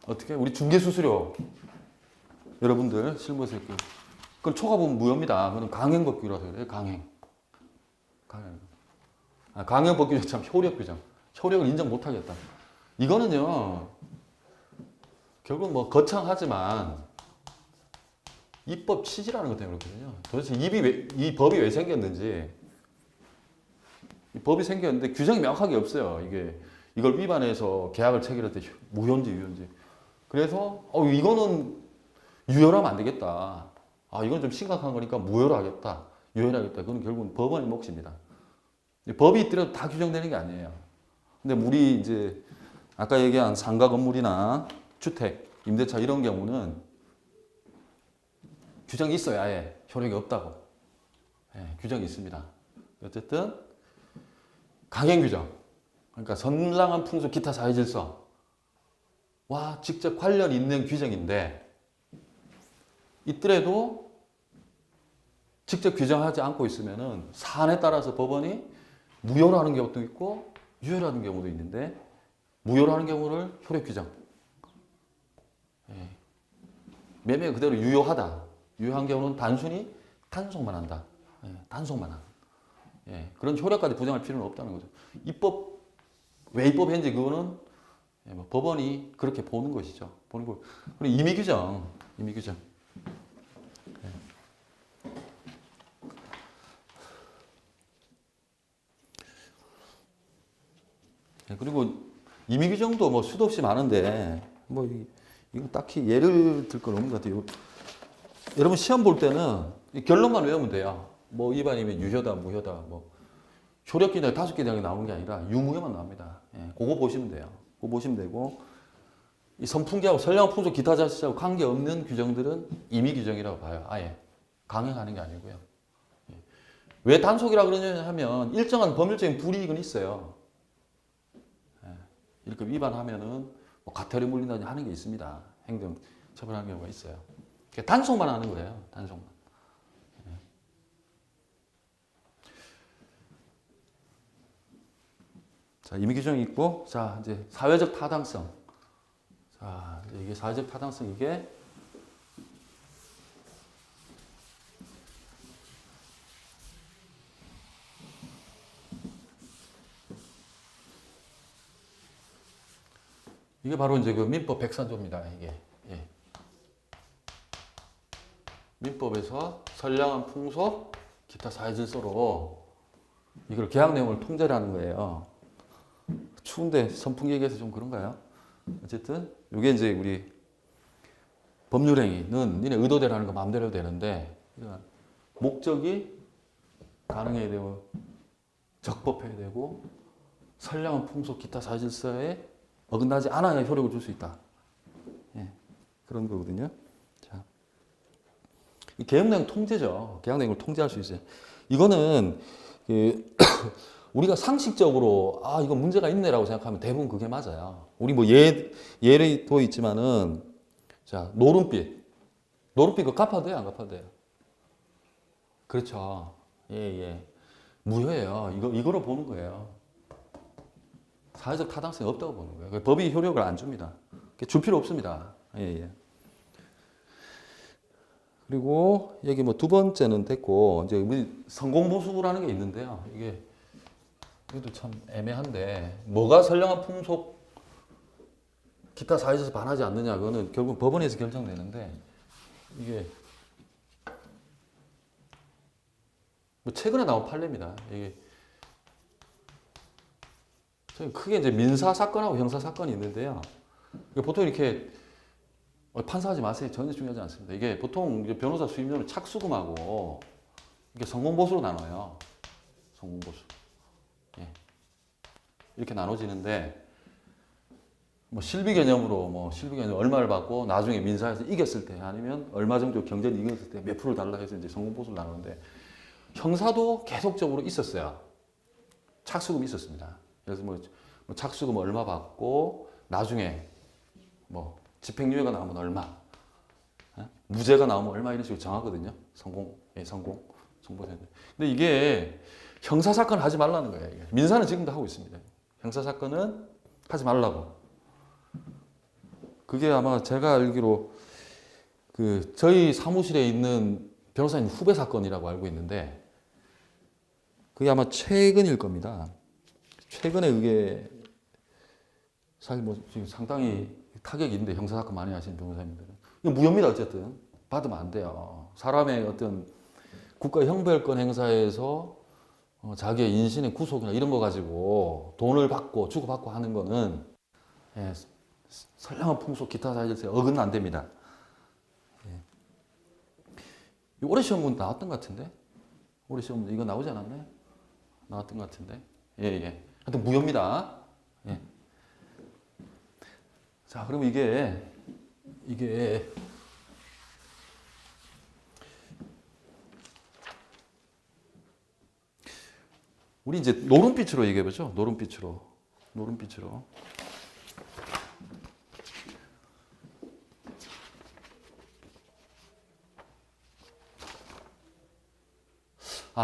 어떻게? 우리 중개수수료 여러분들 실무에서 그건 초과보면 무효입니다. 그건 강행법규라서 그래요. 강행. 강행법규 참 효력 규정. 효력을 인정 못하겠다. 이거는요. 결국 뭐 거창하지만 입법 취지라는 것 때문에 그렇거든요. 도대체 이 법이 왜 생겼는지 이 법이 생겼는데 규정이 명확하게 없어요. 이걸 위반해서 계약을 체결할 때 무효인지 유효인지. 그래서 이거는 유효로 하면 안 되겠다. 이건 좀 심각한 거니까 무효로 하겠다. 유효로 하겠다. 그건 결국은 법원의 몫입니다. 법이 있더라도 다 규정되는 게 아니에요. 근데 우리 이제 아까 얘기한 상가 건물이나 주택, 임대차 이런 경우는 규정이 있어야 아예 효력이 없다고. 예, 규정이 있습니다. 어쨌든 강행 규정, 그러니까 선량한 풍속 기타 사회 질서와 직접 관련 있는 규정인데 있더라도 직접 규정하지 않고 있으면은 사안에 따라서 법원이 무효로 하는 경우도 있고 유효로 하는 경우도 있는데 무효로 하는 경우를 효력 규정. 예. 매매 그대로 유효하다. 유효한 경우는 단순히 단속만 한다. 예. 단속만 한다. 예, 그런 효력까지 부정할 필요는 없다는 거죠. 입법 왜 입법했는지 그거는 뭐 법원이 그렇게 보는 것이죠. 보는 거. 그리고 임의 규정. 예, 그리고 임의 규정도 뭐 수도 없이 많은데 뭐 이거 딱히 예를 들 건 없는 것 같아요. 여러분 시험 볼 때는 결론만 외우면 돼요. 뭐 위반이면 유효다, 무효다, 뭐 효력 기준이 5개 이상이 나오는 게 아니라 유무효만 나옵니다. 예, 그거 보시면 돼요. 그거 보시면 되고 이 선풍기하고 선량한 풍속 기타 자체하고 관계 없는 규정들은 임의 규정이라고 봐요. 아예 강행하는 게 아니고요. 예. 왜 단속이라 그러냐 하면 일정한 법률적인 불이익은 있어요. 예, 이렇게 위반하면은 뭐 과태료 물린다든지 하는 게 있습니다. 행정 처벌하는 경우가 있어요. 단속만 하는 거예요. 단속만. 자, 임의 규정이 있고, 자, 이제 사회적 타당성. 자, 이게 사회적 타당성, 이게 바로 이제 그 민법 104조입니다. 이게. 예. 민법에서 선량한 풍속, 기타 사회 질서로 이걸 계약 내용을 통제를 하는 거예요. 추운데 선풍기 얘기해서 좀 그런가요? 어쨌든 이게 이제 우리 법률행위는 니네 의도대로 하는 거 마음대로 되는데 목적이 가능해야 되고 적법해야 되고 선량한 풍속 기타 사회 질서에 어긋나지 않아야 효력을 줄 수 있다. 예, 그런 거거든요. 자, 이 계약 내용 통제죠. 계약 내용을 통제할 수 있어요. 이거는 우리가 상식적으로 이거 문제가 있네라고 생각하면 대부분 그게 맞아요. 우리 뭐 예도 있지만은 자 노름빛 그거 갚아도 돼요, 안 갚아도 돼요? 그렇죠. 예, 예. 무효예요. 이거로 보는 거예요. 사회적 타당성이 없다고 보는 거예요. 법이 효력을 안 줍니다. 줄 필요 없습니다. 예, 예. 그리고 여기 뭐 두 번째는 됐고, 이제 우리 성공보수라는 게 있는데요. 이것도 참 애매한데, 뭐가 선량한 풍속, 기타 사회에서 반하지 않느냐, 그거는 결국 법원에서 결정되는데, 이게 뭐 최근에 나온 판례입니다. 이게 크게 이제 민사 사건하고 형사 사건이 있는데요. 보통 이렇게 판사하지 마세요. 전혀 중요하지 않습니다. 이게 보통 이제 변호사 수임료는 착수금하고 이게 성공보수로 나눠요. 성공보수. 예. 이렇게 나눠지는데 뭐 실비 개념으로 실비 개념 얼마를 받고 나중에 민사에서 이겼을 때 아니면 얼마 정도 경쟁이 이겼을 때 몇 프로를 달라 해서 이제 성공보수를 나누는데 형사도 계속적으로 있었어요. 착수금이 있었습니다. 그래서 뭐 착수금 얼마 받고 나중에 뭐 집행유예가 나오면 얼마, 무죄가 나오면 얼마 이런 식으로 정하거든요. 성공보수. 근데 이게 형사 사건 하지 말라는 거예요. 이게. 민사는 지금도 하고 있습니다. 형사 사건은 하지 말라고. 그게 아마 제가 알기로 저희 사무실에 있는 변호사님 후배 사건이라고 알고 있는데 그게 아마 최근일 겁니다. 최근에 그게 사실 뭐 지금 상당히 타격이 있는데 형사사건 많이 하시는 변호사님들은 이거 무효입니다. 어쨌든 받으면 안 돼요. 사람의 어떤 국가 형벌권 행사에서 자기의 인신의 구속이나 이런 거 가지고 돈을 받고 주고받고 하는 거는 선량한 풍속 기타 사회질서에 어긋는 안 됩니다. 올해 시험문 나왔던 것 같은데? 올해 시험문 이거 나오지 않았나요? 나왔던 것 같은데? 예. 하여튼 무효입니다. 예. 자, 그럼 이게 우리 이제 노른빛으로 얘기해보죠. 노른빛으로.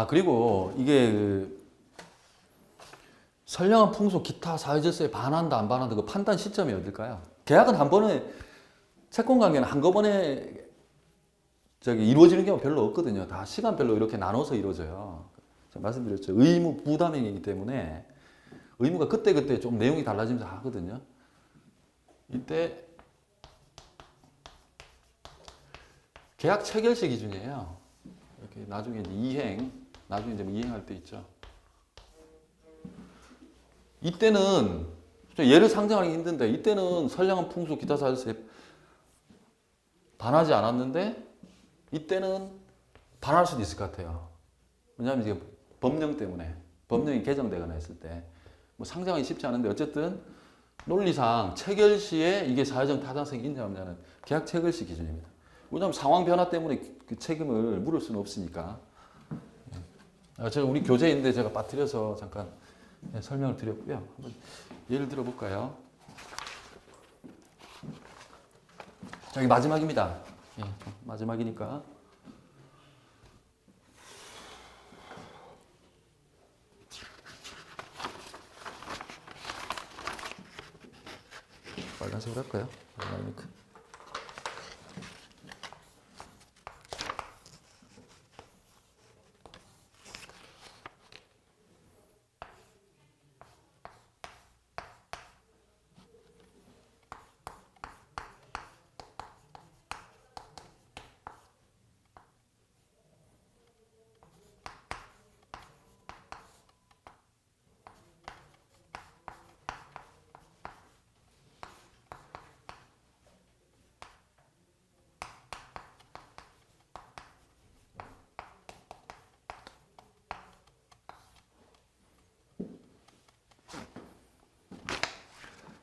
그리고 이게 선량한 풍속 기타 사회질서에 반한다 안 반한다 그 판단 시점이 어딜까요? 계약은 한 번에 채권 관계는 한꺼번에 이루어지는 경우가 별로 없거든요. 다 시간별로 이렇게 나눠서 이루어져요. 제가 말씀드렸죠. 의무 부담행위이기 때문에 의무가 그때 좀 내용이 달라지면서 하거든요. 이때 계약 체결시 기준이에요. 이렇게 나중에 이제 이행할 때 있죠. 이때는 예를 상정하기 힘든데 이때는 선량한 풍속 기타 사회질서에 반하지 않았는데 이때는 반할 수도 있을 것 같아요. 왜냐하면 이게 법령 때문에 법령이 개정되거나 했을 때 뭐 상정하기 쉽지 않은데 어쨌든 논리상 체결 시에 이게 사회적 타당성이 있냐 없냐는 계약 체결 시 기준입니다. 왜냐하면 상황 변화 때문에 그 책임을 물을 수는 없으니까. 제가 우리 교재인데 제가 빠뜨려서 잠깐 설명을 드렸고요. 한번 예를 들어 볼까요? 자, 이게 마지막입니다. 마지막이니까. 빨간색으로 할까요?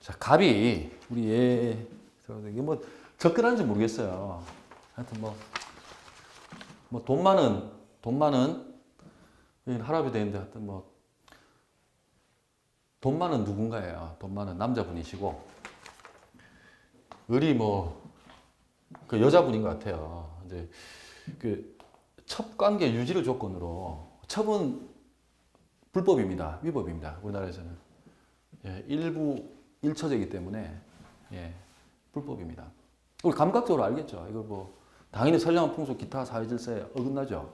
자, 갑이 우리 이게 뭐 접근하는지 모르겠어요. 하여튼 돈 많은 할아버지 되는데 하여튼 돈 많은 누군가예요. 돈 많은 남자분이시고 을이 그 여자분인 것 같아요. 이제 첩관계 유지를 조건으로 첩은 불법입니다. 위법입니다. 우리나라에서는. 예, 일부 일처제이기 때문에 예, 불법입니다. 우리 감각적으로 알겠죠. 이거 뭐 당연히 선량한 풍속 기타 사회질서에 어긋나죠.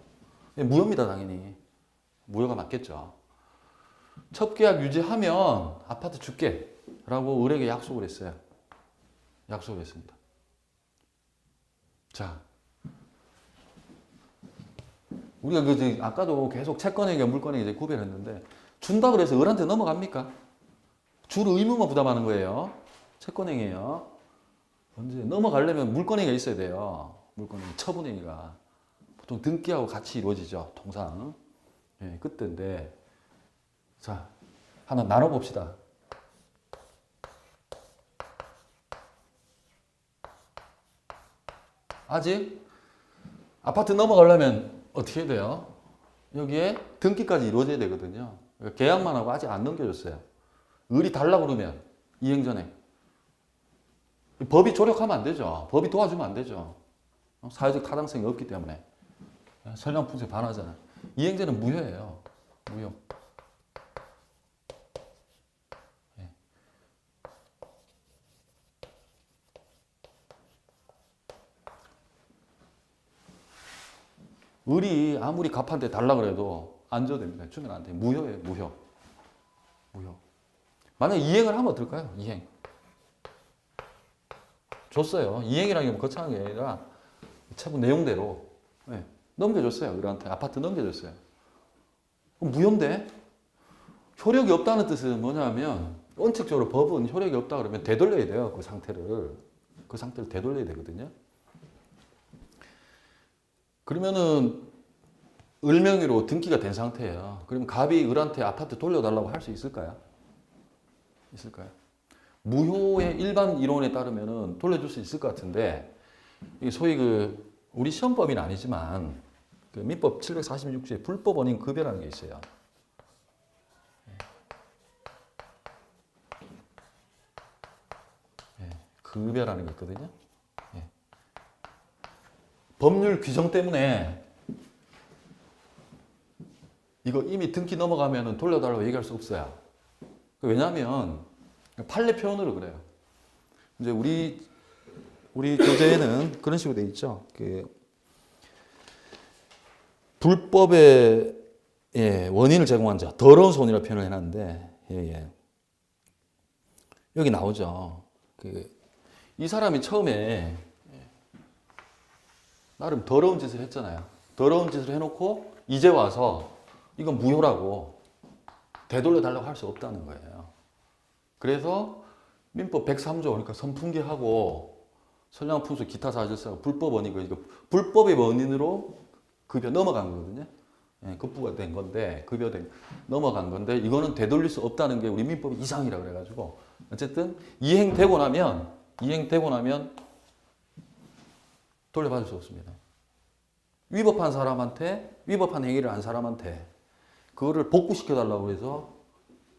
예, 무효입니다. 당연히. 무효가 맞겠죠. 첩계약 유지하면 아파트 줄게 라고 을에게 약속을 했어요. 약속을 했습니다. 자, 우리가 아까도 계속 채권액과 물권액 이제 구별했는데 준다 그래서 을한테 넘어갑니까? 줄 의무만 부담하는 거예요. 채권행위예요. 언제 넘어가려면 물권행위가 있어야 돼요. 물권행위, 처분행위가 보통 등기하고 같이 이루어지죠. 통상. 예, 그때인데 자 하나 나눠봅시다. 아직 아파트 넘어가려면 어떻게 해야 돼요? 여기에 등기까지 이루어져야 되거든요. 그러니까 계약만 하고 아직 안 넘겨줬어요. 을이 달라고 그러면 이행 전에 법이 조력하면 안 되죠. 법이 도와주면 안 되죠. 사회적 타당성이 없기 때문에 선량풍속에 반하잖아. 이행제는 무효예요. 무효. 네. 을이 아무리 갑한테 달라 그래도 안 줘도 됩니다. 주면 안 돼. 무효예요. 무효. 무효. 만약 이행을 하면 어떨까요? 이행. 줬어요. 이행이라는 게 거창한 게 아니라 차분 내용대로 네. 넘겨줬어요. 을한테 아파트 넘겨줬어요. 그럼 무효인데 효력이 없다는 뜻은 뭐냐면 원칙적으로 법은 효력이 없다 그러면 되돌려야 돼요. 그 상태를 되돌려야 되거든요. 그러면은 을 명의로 등기가 된 상태예요. 그럼 갑이 을한테 아파트 돌려달라고 할 수 있을까요? 있을까요? 무효의 일반 이론에 따르면은 돌려줄 수 있을 것 같은데 소위 우리 시험법은 아니지만 민법 746조에 불법 원인 급여라는 게 있어요. 급여라는 게 있거든요. 법률 규정 때문에 이거 이미 등기 넘어가면 돌려달라고 얘기할 수 없어요. 왜냐하면 판례 표현으로 그래요. 이제 우리 교재에는 그런 식으로 돼 있죠. 불법의 원인을 제공한 자, 더러운 손이라고 표현을 해놨는데 여기 나오죠. 이 사람이 처음에 나름 더러운 짓을 했잖아요. 더러운 짓을 해놓고 이제 와서 이건 무효라고 되돌려 달라고 할 수 없다는 거예요. 그래서 민법 103조 그러니까 선풍기하고 선량한 풍속 기타 사실상 불법 원인 이거 불법의 원인으로 급여 넘어간 거거든요. 급부가 된 건데 급여된 넘어간 건데 이거는 되돌릴 수 없다는 게 우리 민법 이상이라 그래가지고 어쨌든 이행되고 나면 돌려받을 수 없습니다. 위법한 사람한테 위법한 행위를 한 사람한테 그거를 복구시켜달라고 해서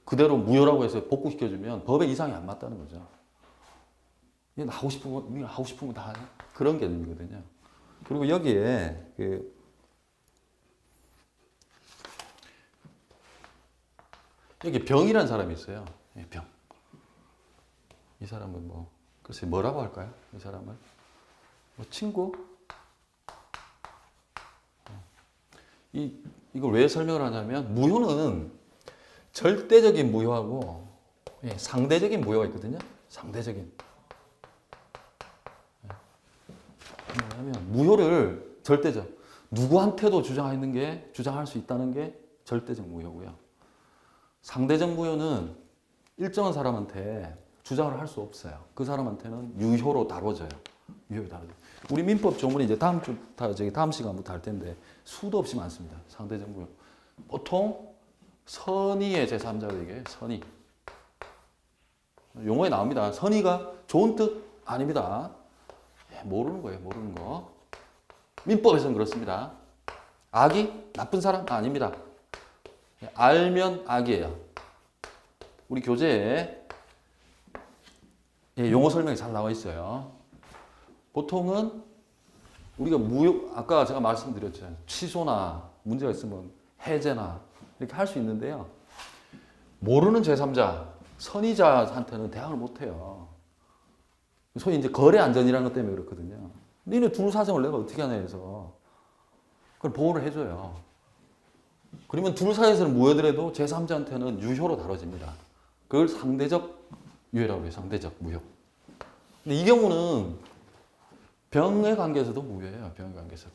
그대로 무효라고 해서 복구시켜주면 법에 이상이 안 맞다는 거죠. 하고 싶은 거 다 하냐? 그런 개념이거든요. 그리고 여기에 여기 병이라는 사람이 있어요. 병. 이 사람은 글쎄 뭐라고 할까요? 이 사람을 친구? 이걸 왜 설명을 하냐면 무효는 절대적인 무효하고 상대적인 무효가 있거든요. 상대적인. 왜냐하면 무효를 절대적 누구한테도 주장할 수 있다는 게 절대적 무효고요. 상대적 무효는 일정한 사람한테 주장을 할 수 없어요. 그 사람한테는 유효로 다뤄져요. 유효로 다뤄져요. 우리 민법 조문이 이제 다음 시간부터 할 텐데 수도 없이 많습니다. 상대적 무효. 보통 선의의 제3자에게 선의. 용어에 나옵니다. 선의가 좋은 뜻 아닙니다. 모르는 거예요. 모르는 거. 민법에서는 그렇습니다. 악이 나쁜 사람 아닙니다. 알면 악이에요. 우리 교재에 용어 설명이 잘 나와 있어요. 보통은 우리가 무효, 아까 제가 말씀드렸죠. 취소나 문제가 있으면 해제나 이렇게 할 수 있는데요. 모르는 제3자, 선의자한테는 대항을 못 해요. 소위 이제 거래 안전이라는 것 때문에 그렇거든요. 니네 둘 사정을 내가 어떻게 하냐 해서 그걸 보호를 해줘요. 그러면 둘 사이에서는 무효더라도 제3자한테는 유효로 다뤄집니다. 그걸 상대적 유효라고 해요. 상대적 무효. 근데 이 경우는 병의 관계에서도 무효예요. 병의 관계에서도.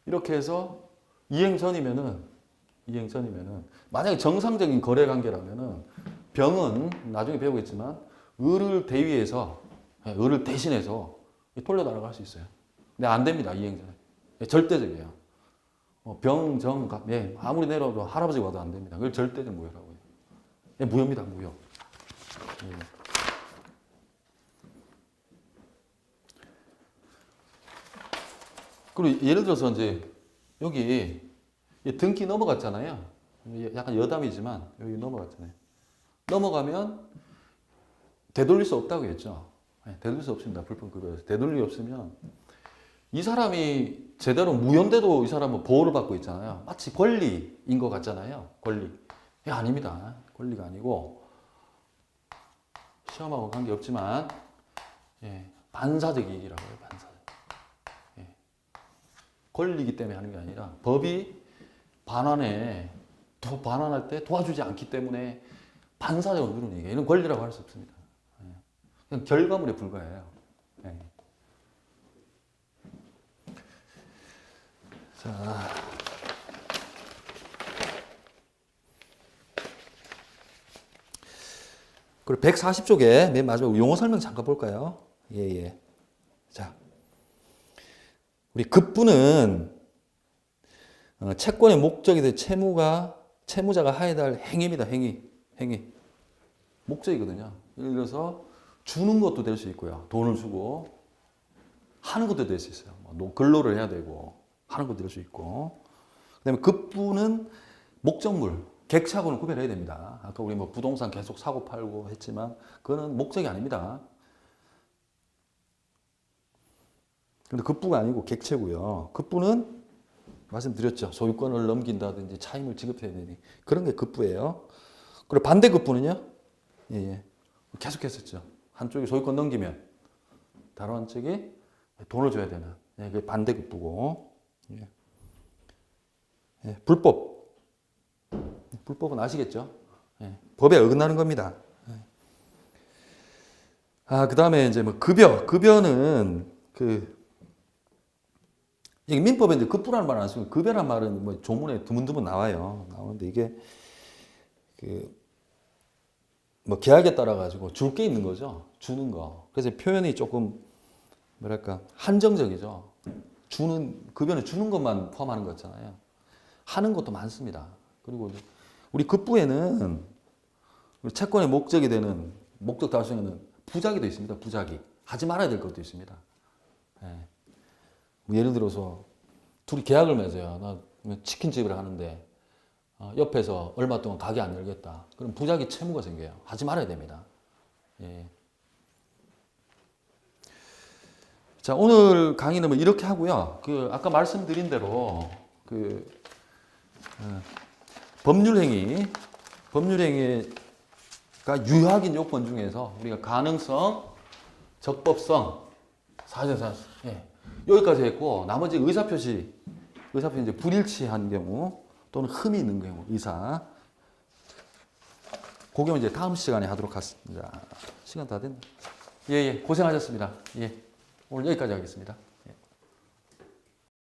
이렇게 해서 이행전이면은 만약에 정상적인 거래 관계라면은 병은 나중에 배우겠지만 을을 대위해서 을을 대신해서 돌려달라고 할 수 있어요. 근데 안 됩니다. 이행전. 절대적이에요. 병, 정, 아무리 내려도 할아버지 와도 안 됩니다. 그걸 절대적 무효라고 해요. 무효입니다. 무효. 그리고 예를 들어서 이제 여기 등기 넘어갔잖아요. 약간 여담이지만 여기 넘어갔잖아요. 넘어가면 되돌릴 수 없다고 했죠. 되돌릴 수 없습니다. 불법급여에서. 되돌릴 수 없으면 이 사람이 제대로 무효인데도 이 사람은 보호를 받고 있잖아요. 마치 권리인 것 같잖아요. 권리. 아닙니다. 권리가 아니고 시험하고 관계없지만 반사적 이익이라고 해요. 반사적. 권리이기 때문에 하는 게 아니라 법이 반환할 때 도와주지 않기 때문에 반사적으로 누르는 얘기예요. 이런 권리라고 할 수 없습니다. 그냥 결과물에 불과해요. 자. 그리고 140쪽에 맨 마지막 용어 설명 잠깐 볼까요? 자. 우리 급부는 채권의 목적이 돼 채무자가 하여야 할 행위입니다. 행위. 목적이거든요. 예를 들어서 주는 것도 될 수 있고요. 돈을 주고 하는 것도 될 수 있어요. 근로를 해야 되고 하는 것도 될 수 있고. 그다음에 급부는 목적물, 객체하고는 구별해야 됩니다. 아까 우리 부동산 계속 사고 팔고 했지만 그거는 목적이 아닙니다. 근데 급부가 아니고 객체고요. 급부는 말씀드렸죠. 소유권을 넘긴다든지 차임을 지급해야 되니 그런 게 급부예요. 그리고 반대 급부는요. 계속 했었죠. 한쪽이 소유권 넘기면 다른 한쪽이 돈을 줘야 되는 그게 반대 급부고. 불법은 아시겠죠? 법에 어긋나는 겁니다. 그다음에 이제 급여는 이게 민법에 이제 급부라는 말을 안 쓰고 급여란 말은 조문에 드문드문 나오는데 이게 계약에 따라 가지고 줄 게 있는 거죠. 주는 거. 그래서 표현이 조금 한정적이죠. 급여는 주는 것만 포함하는 거잖아요. 하는 것도 많습니다. 그리고 우리 급부에는 채권의 목적이 되는 목적 달성에는 부작위도 있습니다. 부작위. 하지 말아야 될 것도 있습니다. 예를 들어서 둘이 계약을 맺어요. 나 치킨집을 하는데 옆에서 얼마 동안 가게 안 열겠다. 그럼 부작위 채무가 생겨요. 하지 말아야 됩니다. 자, 오늘 강의는 이렇게 하고요. 아까 말씀드린 대로 법률행위가 유효하긴 요건 중에서 우리가 가능성, 적법성, 사실상 여기까지 했고 나머지 의사표시 이제 불일치한 경우 또는 흠이 있는 경우 의사 그 경우 이제 다음 시간에 하도록 하겠습니다. 시간 다 됐나? 고생하셨습니다. 오늘 여기까지 하겠습니다.